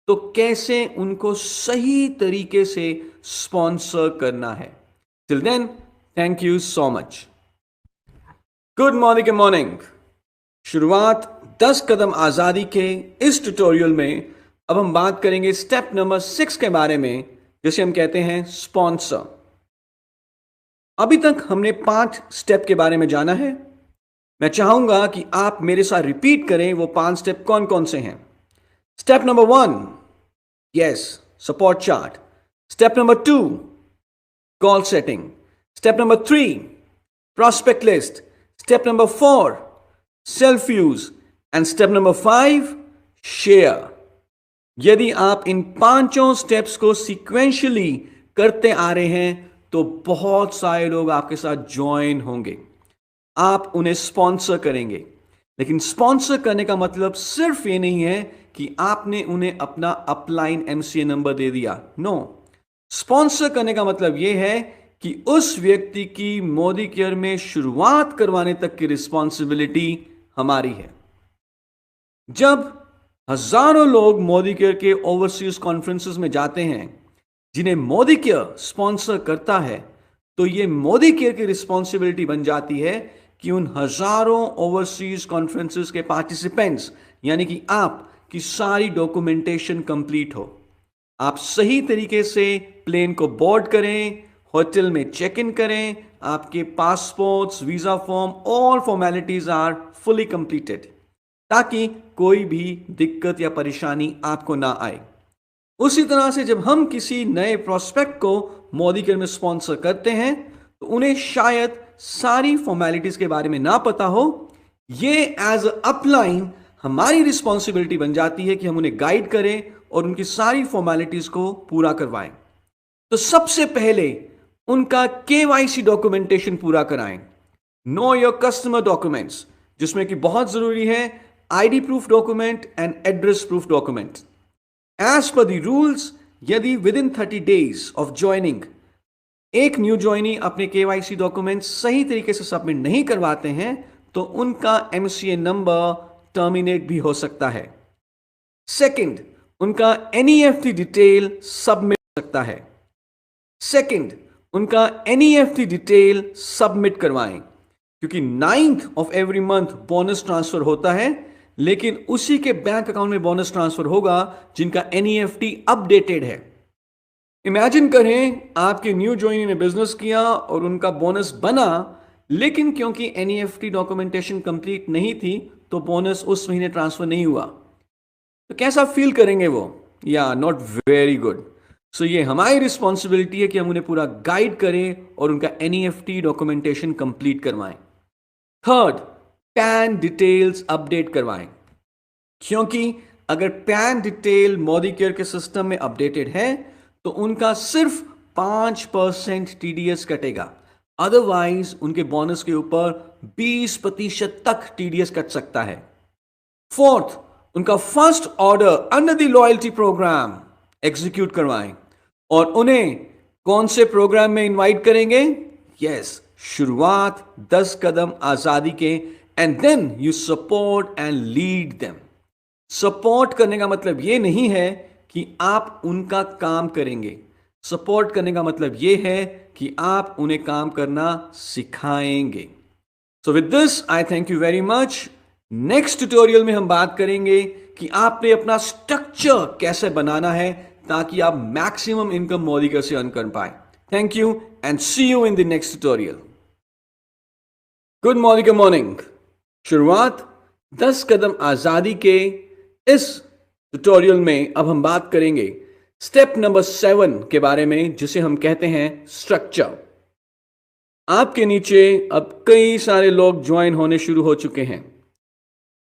तो कैसे उनको सही तरीके से स्पॉन्सर करना है। Till then, thank you so much. Good morning. शुरुआत 10 कदम आजादी के इस ट्यूटोरियल में अब हम बात करेंगे स्टेप नंबर 6 के बारे में, जिसे हम कहते हैं स्पॉन्सर। अभी तक हमने 5 स्टेप के बारे में जाना है। मैं चाहूंगा कि आप मेरे साथ रिपीट करें वो 5 स्टेप कौन कौन से हैं। Step number 1, yes, support chart. Step number 2, goal setting. Step number 3, prospect list. Step number 4, self-use. And step number 5, share. यदि आप इन 5 स्टेप्स को सीक्वेंशियली करते आ रहे हैं, तो बहुत सारे लोग आपके साथ ज्वाइन होंगे। आप उन्हें स्पॉन्सर करेंगे। लेकिन स्पॉन्सर करने का मतलब सिर्फ ये नहीं है कि आपने उन्हें अपना अपलाइन MCA नंबर दे दिया। नो, स्पॉन्सर करने का मतलब यह है कि उस व्यक्ति की मोदी केयर में शुरुआत करवाने तक की रिस्पॉन्सिबिलिटी हमारी है। जब हजारों लोग मोदी केयर के ओवरसीज कॉन्फ्रेंसेस में जाते हैं, जिन्हें मोदी केयर स्पॉन्सर करता है, तो यह मोदी केयर की रिस्पॉन्सिबिलिटी बन जाती है कि उन हजारों ओवरसीज कॉन्फ्रेंसेस के पार्टिसिपेंट्स, यानी कि आप की सारी डॉक्यूमेंटेशन कंप्लीट हो। आप सही तरीके से प्लेन को बोर्ड करें, होटल में चेक इन करें, आपके passports, visa form, all formalities are fully completed, ताकि कोई भी दिक्कत या परेशानी आपको ना आए। उसी तरह से जब हम किसी नए प्रोस्पेक्ट को मोदी केयर में स्पॉन्सर करते हैं, तो उन्हें शायद सारी फॉर्मेलिटीज के बारे में ना पता हो। ये एज अ अपलाइन हमारी रिस्पॉन्सिबिलिटी बन जाती है कि हम उन्हें गाइड करें और उनकी सारी फॉर्मेलिटीज को पूरा करवाएं। तो सबसे पहले उनका केवाईसी डॉक्यूमेंटेशन पूरा कराएं। नो योर कस्टमर डॉक्यूमेंट्स, जिसमें कि बहुत जरूरी है ID proof document and address proof document. As पर द रूल्स, यदि within 30 days of joining एक न्यू ज्वाइनी अपने केवाईसी डॉक्यूमेंट सही तरीके से सबमिट नहीं करवाते हैं तो उनका एमसीए नंबर टर्मिनेट भी हो सकता है। सेकंड, उनका एनईएफटी डिटेल सबमिट हो सकता है। सेकंड, उनका एनईएफटी डिटेल सबमिट करवाएं, क्योंकि 9th of every month bonus transfer होता है, लेकिन उसी के बैंक अकाउंट में बोनस ट्रांसफर होगा जिनका एनईएफटी अपडेटेड है। इमेजिन करें आपके न्यू ज्वाइनी ने बिजनेस किया और उनका बोनस बना, लेकिन क्योंकि एनईएफटी डॉक्यूमेंटेशन कंप्लीट नहीं थी तो बोनस उस महीने ट्रांसफर नहीं हुआ, तो कैसा फील करेंगे वो? या नॉट वेरी गुड। सो ये हमारी रिस्पॉन्सिबिलिटी है कि हम उन्हें पूरा गाइड करें और उनका एनईएफटी डॉक्यूमेंटेशन कंप्लीट करवाएं। थर्ड, पैन डिटेल्स अपडेट करवाएं, क्योंकि अगर पैन डिटेल मोदी केयर के सिस्टम में अपडेटेड है तो उनका सिर्फ 5% टीडीएस कटेगा, अदरवाइज उनके बोनस के ऊपर 20% तक टीडीएस कट सकता है। फोर्थ, उनका first order under the loyalty program execute करवाएं और उन्हें कौन से प्रोग्राम में इनवाइट करेंगे? यस, शुरुआत 10 कदम आजादी के, and then you support and lead them. Support करने का मतलब यह नहीं है कि आप उनका काम करेंगे, सपोर्ट करने का मतलब यह है कि आप उन्हें काम करना सिखाएंगे। So with this I thank you very much. Next tutorial में हम बात करेंगे कि आपने अपना स्ट्रक्चर कैसे बनाना है ताकि आप मैक्सिमम इनकम मोदी केयर से अर्न कर पाए। Thank you and see you in the next tutorial. Good morning, good morning. शुरुआत 10 कदम आजादी के इस ट्यूटोरियल में अब हम बात करेंगे स्टेप नंबर 7 के बारे में, जिसे हम कहते हैं स्ट्रक्चर। आपके नीचे अब कई सारे लोग ज्वाइन होने शुरू हो चुके हैं।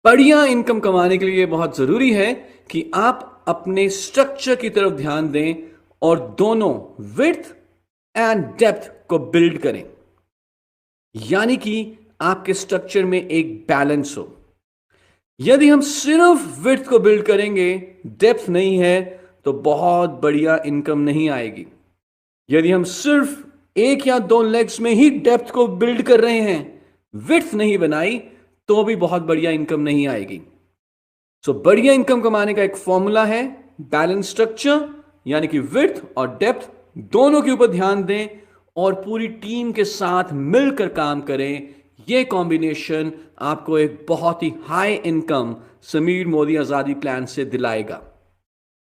बढ़िया इनकम कमाने के लिए बहुत जरूरी है कि आप अपने स्ट्रक्चर की तरफ ध्यान दें और दोनों विड्थ एंड डेप्थ को बिल्ड करें, यानी कि आपके स्ट्रक्चर में एक बैलेंस हो। यदि हम सिर्फ विड्थ को बिल्ड करेंगे, डेप्थ नहीं है, तो बहुत बढ़िया इनकम नहीं आएगी। यदि हम सिर्फ एक या दो लेग्स में ही डेप्थ को बिल्ड कर रहे हैं, विड्थ नहीं बनाई, तो भी बहुत बढ़िया इनकम नहीं आएगी। सो बढ़िया इनकम कमाने का एक फॉर्मूला है बैलेंस स्ट्रक्चर, यानी कि विड्थ और डेप्थ दोनों के ऊपर ध्यान दें और पूरी टीम के साथ मिलकर काम करें। यह कॉम्बिनेशन आपको एक बहुत ही हाई इनकम समीर मोदी आजादी प्लान से दिलाएगा।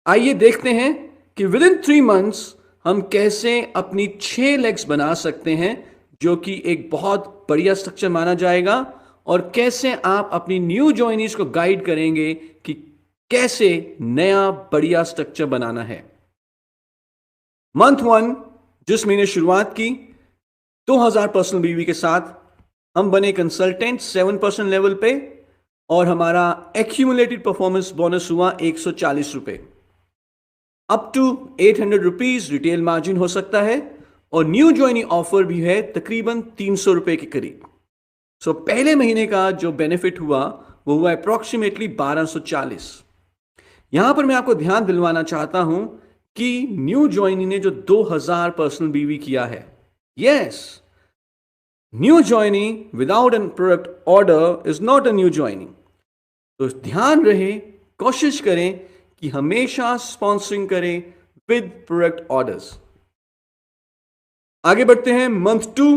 आइए देखते हैं कि विद इन 3 months हम कैसे अपनी 6 लेग्स बना सकते हैं, जो कि एक बहुत बढ़िया स्ट्रक्चर माना जाएगा, और कैसे आप अपनी न्यू ज्वाइनीज को गाइड करेंगे कि कैसे नया बढ़िया स्ट्रक्चर बनाना है। मंथ 1 जिस महीने शुरुआत की 2000 पर्सनल बीवी के साथ, हम बने कंसल्टेंट 7% लेवल पे और हमारा एक्यूमुलेटेड परफॉर्मेंस बोनस हुआ 140 रुपए। Up to 800 rupees retail margin हो सकता है और न्यू ज्वाइनी ऑफर भी है तकरीबन 300 रुपए के करीब। सो पहले महीने का जो बेनिफिट हुआ वो हुआ अप्रोक्सीमेटली 1240। यहां पर मैं आपको ध्यान दिलवाना चाहता हूं कि न्यू ज्वाइनी ने जो 2000 पर्सनल बीवी किया है, yes, new joinee without an product order is not a new joinee. तो ध्यान रहे, कोशिश करें कि हमेशा स्पॉन्सरिंग करें विद प्रोडक्ट ऑर्डर्स। आगे बढ़ते हैं। मंथ 2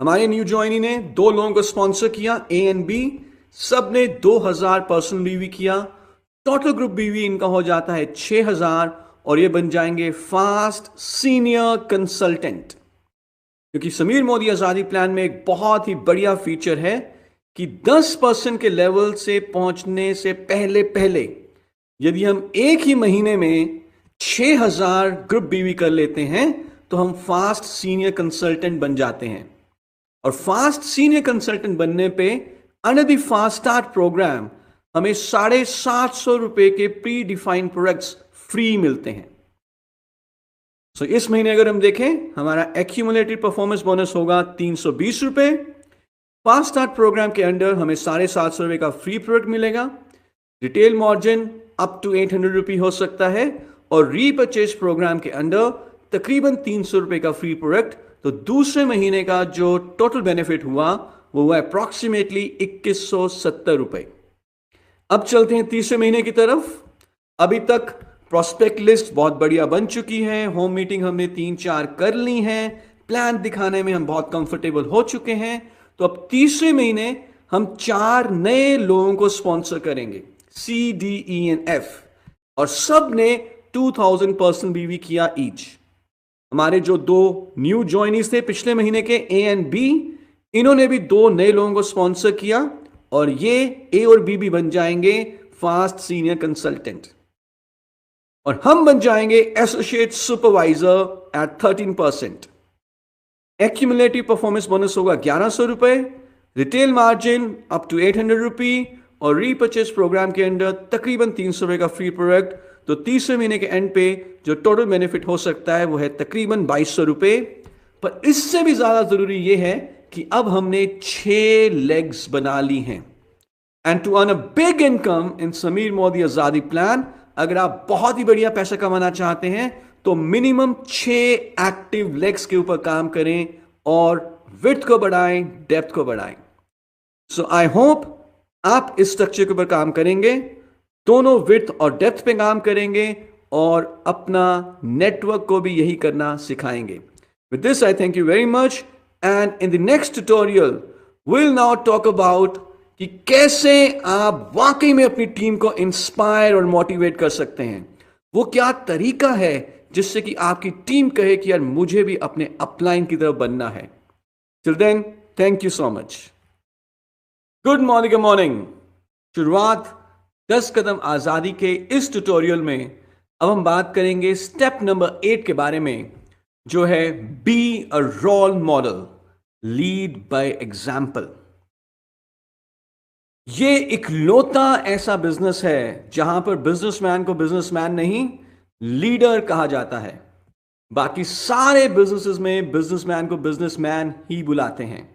हमारे न्यू ज्वाइनी ने 2 लोगों को स्पॉन्सर किया, ए एंड बी, सब ने 2000 पर्सनल बीवी किया। टोटल ग्रुप बीवी इनका हो जाता है 6000 और ये बन जाएंगे फास्ट सीनियर कंसल्टेंट। क्योंकि समीर मोदी आजादी प्लान में एक बहुत ही बढ़िया फीचर है कि 10% के लेवल से पहुंचने से पहले पहले यदि हम एक ही महीने में 6000 ग्रुप बीवी कर लेते हैं तो हम फास्ट सीनियर कंसल्टेंट बन जाते हैं। और फास्ट सीनियर कंसल्टेंट बनने पे under the fast start programme हमें 750 रुपए के प्री डिफाइंड प्रोडक्ट्स फ्री मिलते हैं। इस महीने अगर हम देखें, हमारा एक्यूमुलेटेड परफॉर्मेंस बोनस होगा 320 रुपए। फास्ट स्टार्ट प्रोग्राम के अंडर हमें 750 रुपए का फ्री प्रोडक्ट मिलेगा। रिटेल मार्जिन अप टू 800 रुपी हो सकता है, और रीपर्चेज प्रोग्राम के अंडर तकरीबन 300 रुपए का फ्री प्रोडक्ट। तो दूसरे महीने का जो टोटल बेनिफिट हुआ वो हुआ अप्रॉक्सीमेटली 2170 रुपए। अब चलते हैं तीसरे महीने की तरफ। अभी तक प्रोस्पेक्ट लिस्ट बहुत बढ़िया बन चुकी है, होम मीटिंग हमने 3-4 कर ली हैं, प्लान दिखाने में हम बहुत कंफर्टेबल हो चुके हैं। तो अब तीसरे महीने हम 4 नए लोगों को स्पॉन्सर करेंगे, CDENF, और सब ने 2000 पर्सन बीवी किया ईच। हमारे जो 2 न्यू ज्वाइनीज थे पिछले महीने के, A एंड B, इन्होंने भी 2 नए लोगों को स्पॉन्सर किया, और ये A और B भी बन जाएंगे फास्ट सीनियर कंसल्टेंट, और हम बन जाएंगे associate supervisor at 13%। Accumulative performance bonus होगा 1100 रुपए, retail margin up to 800 rupee, और रीपर्चेज प्रोग्राम के अंदर तकरीबन 300 रुपए का फ्री प्रोडक्ट। तो तीसरे महीने के एंड पे जो टोटल बेनिफिट हो सकता है वो है तकरीबन 2200 रुपए। पर इससे भी ज्यादा जरूरी यह है कि अब हमने 6 लेग्स बना ली हैं। And to earn a big income in Sameer Modi आजादी प्लान, अगर आप बहुत ही बढ़िया पैसा कमाना चाहते हैं तो मिनिमम 6 एक्टिव लेग्स के ऊपर काम करें, और विड्थ को बढ़ाएं, डेप्थ को बढ़ाएं। सो आई होप आप इस स्ट्रक्चर के ऊपर काम करेंगे, दोनों विड्थ और डेप्थ पे काम करेंगे, और अपना नेटवर्क को भी यही करना सिखाएंगे। With this I thank you very much, and in the next tutorial will now talk about कि कैसे आप वाकई में अपनी टीम को इंस्पायर और मोटिवेट कर सकते हैं। वो क्या तरीका है जिससे कि आपकी टीम कहे कि यार मुझे भी अपने अपलाइन की तरफ बनना है। Till then, thank you so much. Good morning morning. शुरुआत 10 कदम आजादी के इस ट्यूटोरियल में अब हम बात करेंगे स्टेप नंबर 8 के बारे में, जो है be a role model, lead by example. ये इकलौता ऐसा बिजनेस है जहां पर बिजनेसमैन को बिजनेसमैन नहीं, लीडर कहा जाता है। बाकी सारे बिजनेसेस में बिजनेसमैन को बिजनेसमैन ही बुलाते हैं।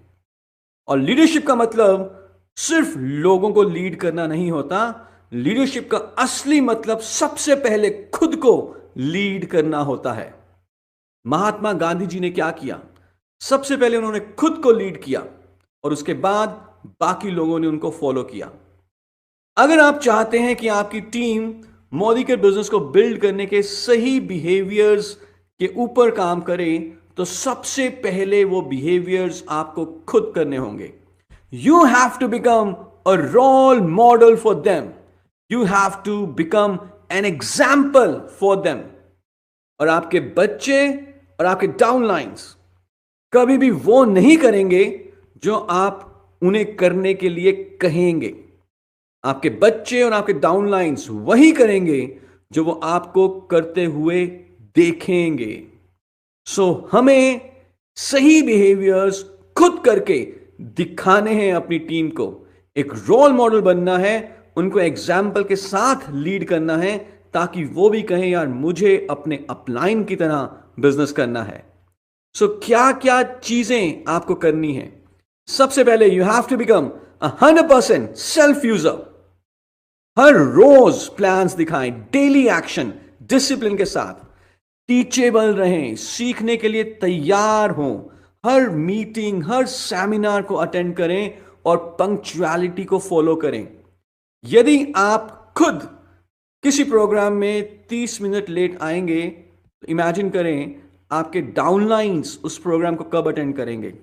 और लीडरशिप का मतलब सिर्फ लोगों को लीड करना नहीं होता। लीडरशिप का असली मतलब सबसे पहले खुद को लीड करना होता है। महात्मा गांधी जी ने क्या किया? सबसे पहले उन्होंने खुद को लीड किया, और उसके बाद बाकी लोगों ने उनको फॉलो किया। अगर आप चाहते हैं कि आपकी टीम मोदी के बिजनेस को बिल्ड करने के सही बिहेवियर्स के ऊपर काम करे, तो सबसे पहले वो बिहेवियर्स आपको खुद करने होंगे। You have to become a role model for them, you have to become an example for them. और आपके बच्चे और आपके डाउनलाइंस कभी भी वो नहीं करेंगे जो आप उन्हें करने के लिए कहेंगे। आपके बच्चे और आपके डाउनलाइंस वही करेंगे जो वो आपको करते हुए देखेंगे। सो हमें सही बिहेवियर्स खुद करके दिखाने हैं अपनी टीम को, एक रोल मॉडल बनना है, उनको एग्जाम्पल के साथ लीड करना है, ताकि वो भी कहें यार मुझे अपने अपलाइन की तरह बिजनेस करना है। सो क्या क्या चीजें आपको करनी है? सबसे पहले you have to become 100% self user. हर रोज प्लान्स दिखाएं, डेली एक्शन डिसिप्लिन के साथ, टीचेबल रहें, सीखने के लिए तैयार हों, हर मीटिंग हर सेमिनार को अटेंड करें, और पंक्चुअलिटी को फॉलो करें। यदि आप खुद किसी प्रोग्राम में 30 मिनट लेट आएंगे तो इमेजिन करें आपके डाउनलाइंस उस प्रोग्राम को कब अटेंड करेंगे।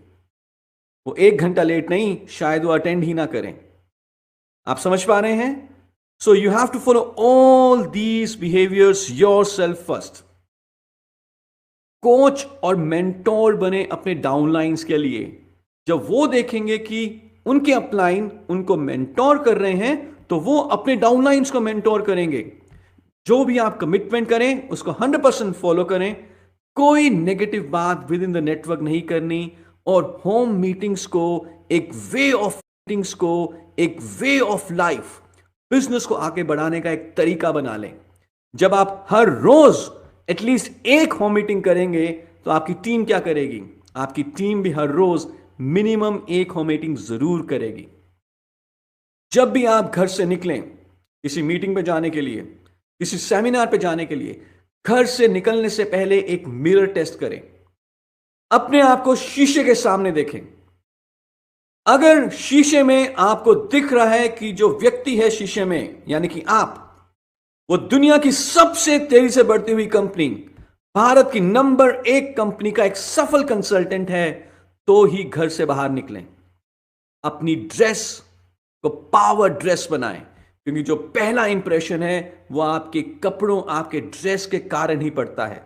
वो 1 घंटा लेट नहीं, शायद वो अटेंड ही ना करें। आप समझ पा रहे हैं? So you have to follow all these behaviours yourself first. Coach और मेंटोर बने अपने डाउनलाइंस के लिए। जब वो देखेंगे कि उनके अपलाइन उनको मेंटोर कर रहे हैं, तो वो अपने डाउनलाइंस को मेंटोर करेंगे। जो भी आप कमिटमेंट करें उसको 100% फॉलो करें। कोई नेगेटिव बात विद इन द नेटवर्क नहीं करनी, और होम मीटिंग्स को एक वे ऑफ मीटिंग्स को एक वे ऑफ लाइफ, बिजनेस को आगे बढ़ाने का एक तरीका बना लें। जब आप हर रोज एटलीस्ट एक होम मीटिंग करेंगे तो आपकी टीम क्या करेगी? आपकी टीम भी हर रोज मिनिमम एक होम मीटिंग जरूर करेगी। जब भी आप घर से निकलें किसी मीटिंग पे जाने के लिए, किसी सेमिनार पे जाने के लिए, घर से निकलने से पहले एक मिरर टेस्ट करें। अपने आप को शीशे के सामने देखें। अगर शीशे में आपको दिख रहा है कि जो व्यक्ति है शीशे में यानी कि आप, वो दुनिया की सबसे तेजी से बढ़ती हुई कंपनी, भारत की नंबर 1 कंपनी का एक सफल कंसल्टेंट है, तो ही घर से बाहर निकलें। अपनी ड्रेस को पावर ड्रेस बनाएं, क्योंकि जो पहला इंप्रेशन है वो आपके कपड़ों, आपके ड्रेस के कारण ही पड़ता है।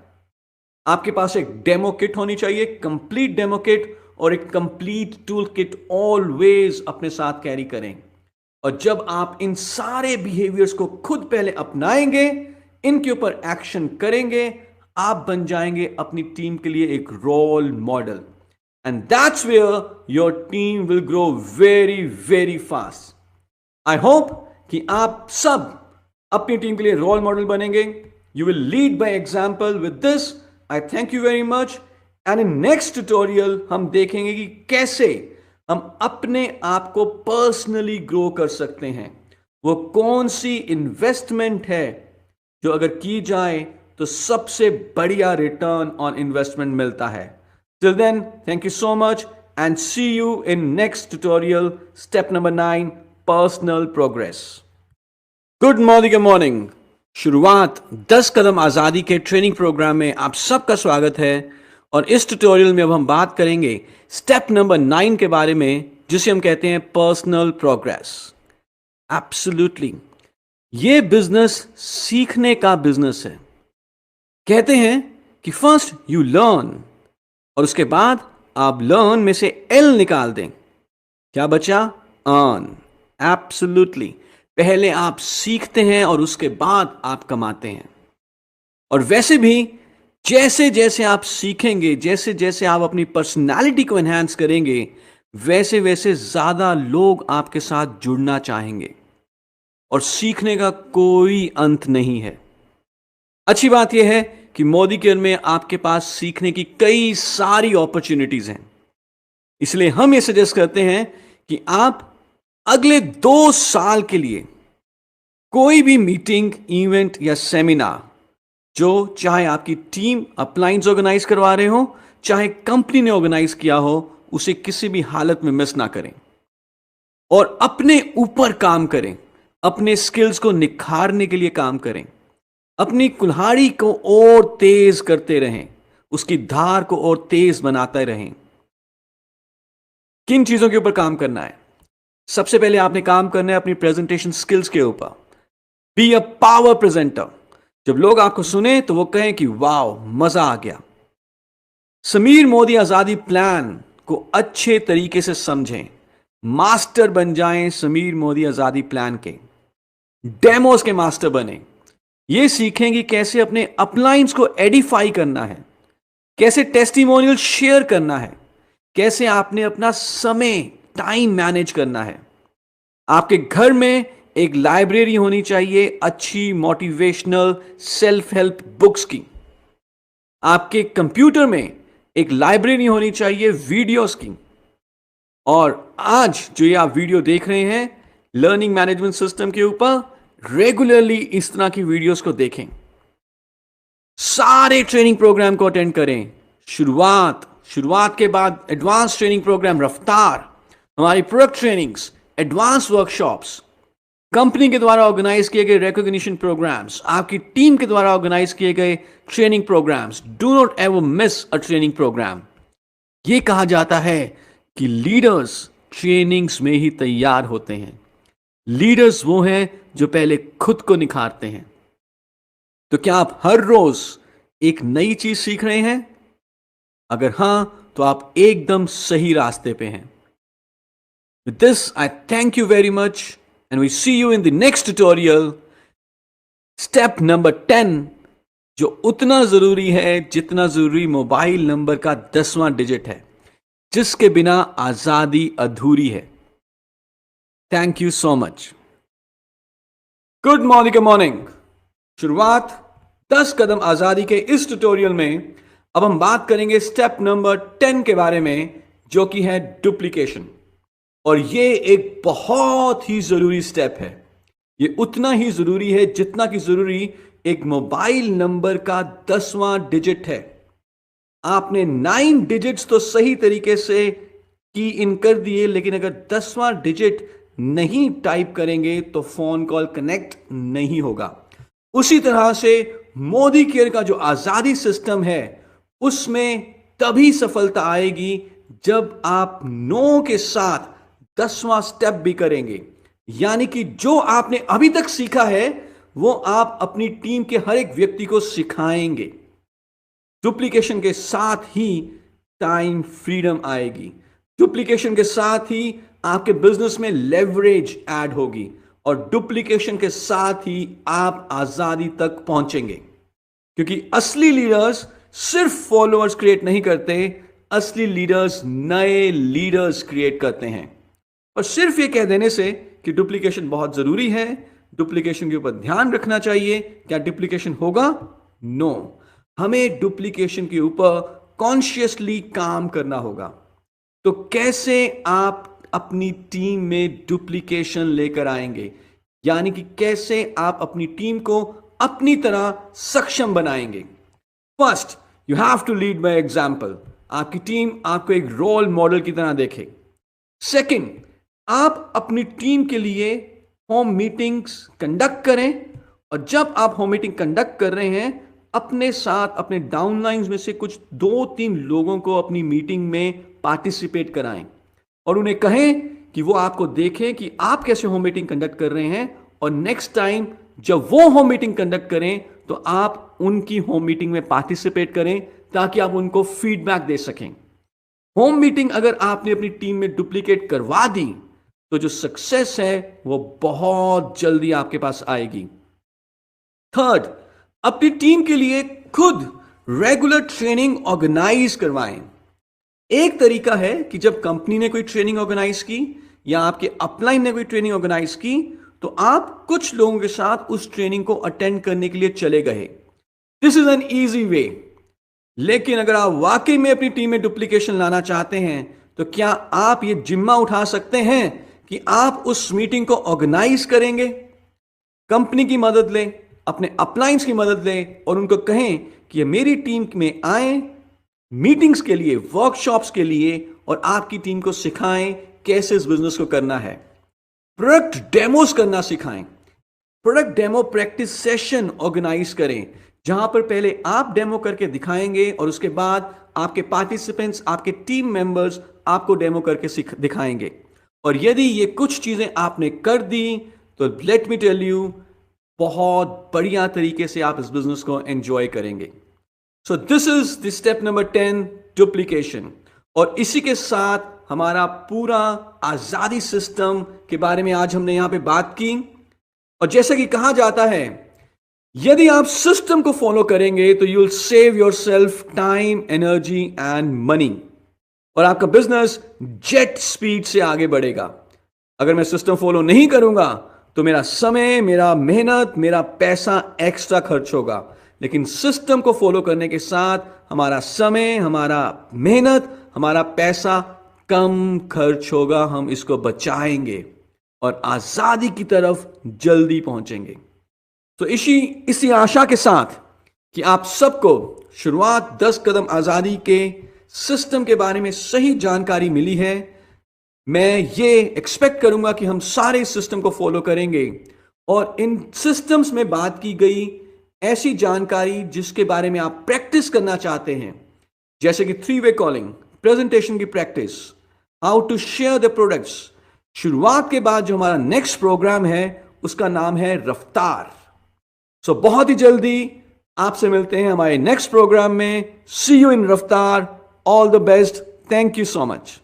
आपके पास एक डेमो किट होनी चाहिए, कंप्लीट डेमो किट, और एक कंप्लीट टूल किट ऑलवेज अपने साथ कैरी करें। और जब आप इन सारे बिहेवियर्स को खुद पहले अपनाएंगे, इनके ऊपर एक्शन करेंगे, आप बन जाएंगे अपनी टीम के लिए एक role model. And that's where your team will grow very very fast. I hope कि आप सब अपनी टीम के लिए रोल मॉडल बनेंगे। You will lead by example with this. I thank you very much. And in next tutorial हम देखेंगे कि कैसे हम अपने आप को पर्सनली ग्रो कर सकते हैं। वो कौन सी इन्वेस्टमेंट है जो अगर की जाए तो सबसे बढ़िया रिटर्न ऑन इन्वेस्टमेंट मिलता है। Till then, thank you so much and see you in next tutorial, step number 9, personal progress. Good morning. शुरुआत 10 कदम आजादी के ट्रेनिंग प्रोग्राम में आप सबका स्वागत है। और इस ट्यूटोरियल में अब हम बात करेंगे स्टेप नंबर 9 के बारे में, जिसे हम कहते हैं पर्सनल प्रोग्रेस। एब्सोल्युटली, ये बिजनेस सीखने का बिजनेस है। कहते हैं कि फर्स्ट यू लर्न, और उसके बाद आप लर्न में से एल निकाल दें। क्या बचा? अर्न। एब्सोल्युटली, पहले आप सीखते हैं और उसके बाद आप कमाते हैं। और वैसे भी जैसे जैसे आप सीखेंगे, जैसे जैसे आप अपनी पर्सनालिटी को एनहांस करेंगे, वैसे वैसे ज्यादा लोग आपके साथ जुड़ना चाहेंगे। और सीखने का कोई अंत नहीं है। अच्छी बात यह है कि मोदी केयर में आपके पास सीखने की कई सारी अपॉर्चुनिटीज हैं। इसलिए हम ये सजेस्ट करते हैं कि आप अगले 2 साल के लिए कोई भी मीटिंग, इवेंट या सेमिनार, जो चाहे आपकी टीम अपलाइंस ऑर्गेनाइज करवा रहे हो, चाहे कंपनी ने ऑर्गेनाइज किया हो, उसे किसी भी हालत में मिस ना करें। और अपने ऊपर काम करें, अपने स्किल्स को निखारने के लिए काम करें, अपनी कुल्हाड़ी को और तेज करते रहें, उसकी धार को और तेज बनाते रहें। किन चीजों के ऊपर काम करना है? सबसे पहले आपने काम करना है अपनी प्रेजेंटेशन स्किल्स के ऊपर। Be a power presenter. जब लोग आपको सुने तो वो कहें कि वाओ, मजा आ गया। समीर मोदी आजादी प्लान को अच्छे तरीके से समझें, मास्टर बन जाएं समीर मोदी आजादी प्लान के, डेमोस के मास्टर बने। ये सीखें कि कैसे अपने अपलाइंस को एडिफाई करना है, कैसे टेस्टिमोनियल शेयर करना है, कैसे आपने अपना समय, टाइम मैनेज करना है। आपके घर में एक लाइब्रेरी होनी चाहिए अच्छी मोटिवेशनल सेल्फ हेल्प बुक्स की। आपके कंप्यूटर में एक लाइब्रेरी होनी चाहिए वीडियोस की। और आज जो ये आप वीडियो देख रहे हैं लर्निंग मैनेजमेंट सिस्टम के ऊपर, रेगुलरली इस तरह की वीडियोस को देखें। सारे ट्रेनिंग प्रोग्राम को अटेंड करें। शुरुआत के बाद एडवांस ट्रेनिंग प्रोग्राम, रफ्तार, हमारी product trainings, advance workshops, company के द्वारा ऑर्गेनाइज किए गए रिकॉग्निशन प्रोग्राम्स, आपकी टीम के द्वारा ऑर्गेनाइज किए गए training programs. Do not ever miss a training program. यह कहा जाता है कि लीडर्स ट्रेनिंग्स में ही तैयार होते हैं। लीडर्स वो हैं जो पहले खुद को निखारते हैं। तो क्या आप हर रोज एक नई चीज सीख रहे हैं? अगर हां, तो आप एकदम सही रास्ते पे हैं। With this, I thank you very much and we see you in the next tutorial. Step number 10, जो उतना जरूरी है जितना जरूरी मोबाइल नंबर का 10वां डिजिट है, जिसके बिना आजादी अधूरी है। Thank you so much. Good morning. शुरुआत 10 कदम आजादी के इस ट्यूटोरियल में अब हम बात करेंगे स्टेप नंबर 10 के बारे में, जो कि है डुप्लीकेशन। और ये एक बहुत ही जरूरी स्टेप है। ये उतना ही जरूरी है जितना कि जरूरी एक मोबाइल नंबर का 10वां डिजिट है। आपने 9 डिजिट्स तो सही तरीके से की इन कर दिए, लेकिन अगर 10वां डिजिट नहीं टाइप करेंगे तो फोन कॉल कनेक्ट नहीं होगा। उसी तरह से मोदी केयर का जो आजादी सिस्टम है, उसमें तभी सफलता आएगी जब आप नो के साथ 10वां स्टेप भी करेंगे। यानी कि जो आपने अभी तक सीखा है वो आप अपनी टीम के हर एक व्यक्ति को सिखाएंगे। डुप्लीकेशन के साथ ही टाइम फ्रीडम आएगी। डुप्लीकेशन के साथ ही आपके बिजनेस में लेवरेज ऐड होगी और डुप्लीकेशन के साथ ही आप आजादी तक पहुंचेंगे। क्योंकि असली लीडर्स सिर्फ फॉलोअर्स क्रिएट नहीं करते, असली लीडर्स नए लीडर्स क्रिएट करते हैं। और सिर्फ ये कह देने से कि डुप्लीकेशन बहुत जरूरी है, डुप्लीकेशन के ऊपर ध्यान रखना चाहिए, क्या डुप्लीकेशन होगा? नो, हमें डुप्लीकेशन के ऊपर कॉन्शियसली काम करना होगा। तो कैसे आप अपनी टीम में डुप्लीकेशन लेकर आएंगे, यानी कि कैसे आप अपनी टीम को अपनी तरह सक्षम बनाएंगे? First, you have to lead by example. आपकी टीम आपको एक रोल मॉडल की तरह देखे। सेकंड, आप अपनी टीम के लिए होम मीटिंग्स कंडक्ट करें, और जब आप होम मीटिंग कंडक्ट कर रहे हैं, अपने साथ अपने डाउनलाइंस में से कुछ 2-3 लोगों को अपनी मीटिंग में पार्टिसिपेट कराएं और उन्हें कहें कि वो आपको देखें कि आप कैसे होम मीटिंग कंडक्ट कर रहे हैं, और नेक्स्ट टाइम जब वो होम मीटिंग कंडक्ट करें तो आप उनकी होम मीटिंग में पार्टिसिपेट करें ताकि आप उनको फीडबैक दे सकें। होम मीटिंग अगर आपने अपनी टीम में डुप्लीकेट करवा दी तो जो सक्सेस है वो बहुत जल्दी आपके पास आएगी। थर्ड, अपनी टीम के लिए खुद रेगुलर ट्रेनिंग ऑर्गेनाइज करवाएं। एक तरीका है कि जब कंपनी ने कोई ट्रेनिंग ऑर्गेनाइज की या आपके अपलाइन ने कोई ट्रेनिंग ऑर्गेनाइज की, तो आप कुछ लोगों के साथ उस ट्रेनिंग को अटेंड करने के लिए चले गए। This is an easy way. लेकिन अगर आप वाकई में अपनी टीम में डुप्लीकेशन लाना चाहते हैं, तो क्या आप ये जिम्मा उठा सकते हैं कि आप उस मीटिंग को ऑर्गेनाइज करेंगे? कंपनी की मदद लें, अपने अपलाइंस की मदद लें और उनको कहें कि ये मेरी टीम में आए मीटिंग्स के लिए, वर्कशॉप्स के लिए, और आपकी टीम को सिखाएं कैसे इस बिजनेस को करना है। प्रोडक्ट डेमोस करना सिखाएं। Product demo practice session organise करें, जहां पर पहले आप डेमो करके दिखाएंगे और उसके बाद आपके पार्टिसिपेंट्स, आपके टीम मेंबर्स आपको डेमो करके दिखाएंगे। और यदि ये कुछ चीजें आपने कर दी तो लेट मी टेल यू, बहुत बढ़िया तरीके से आप इस बिजनेस को एंजॉय करेंगे। So this is the step number 10, duplication. और इसी के साथ हमारा पूरा आजादी सिस्टम के बारे में आज हमने यहां पे बात की। और जैसे कि कहा जाता है, यदि आप सिस्टम को फॉलो करेंगे तो you will save your self time, energy and money, और आपका बिजनेस जेट स्पीड से आगे बढ़ेगा। अगर मैं सिस्टम फॉलो नहीं करूंगा तो मेरा समय, मेरा मेहनत, मेरा पैसा एक्स्ट्रा खर्च होगा। लेकिन सिस्टम को फॉलो करने के साथ हमारा समय, हमारा मेहनत, हमारा पैसा कम खर्च होगा। हम इसको बचाएंगे और आजादी की तरफ जल्दी पहुंचेंगे। तो इसी आशा के साथ कि आप सबको शुरुआत 10 कदम आजादी के सिस्टम के बारे में सही जानकारी मिली है, मैं ये एक्सपेक्ट करूंगा कि हम सारे सिस्टम को फॉलो करेंगे और इन सिस्टम्स में बात की गई ऐसी जानकारी जिसके बारे में आप प्रैक्टिस करना चाहते हैं, जैसे कि 3-वे कॉलिंग, प्रेजेंटेशन की practice, how to share the products. शुरुआत के बाद जो हमारा नेक्स्ट प्रोग्राम है उसका नाम है रफ्तार। सो बहुत ही जल्दी आपसे मिलते हैं हमारे नेक्स्ट प्रोग्राम में। सी यू इन रफ्तार। All the best. Thank you so much.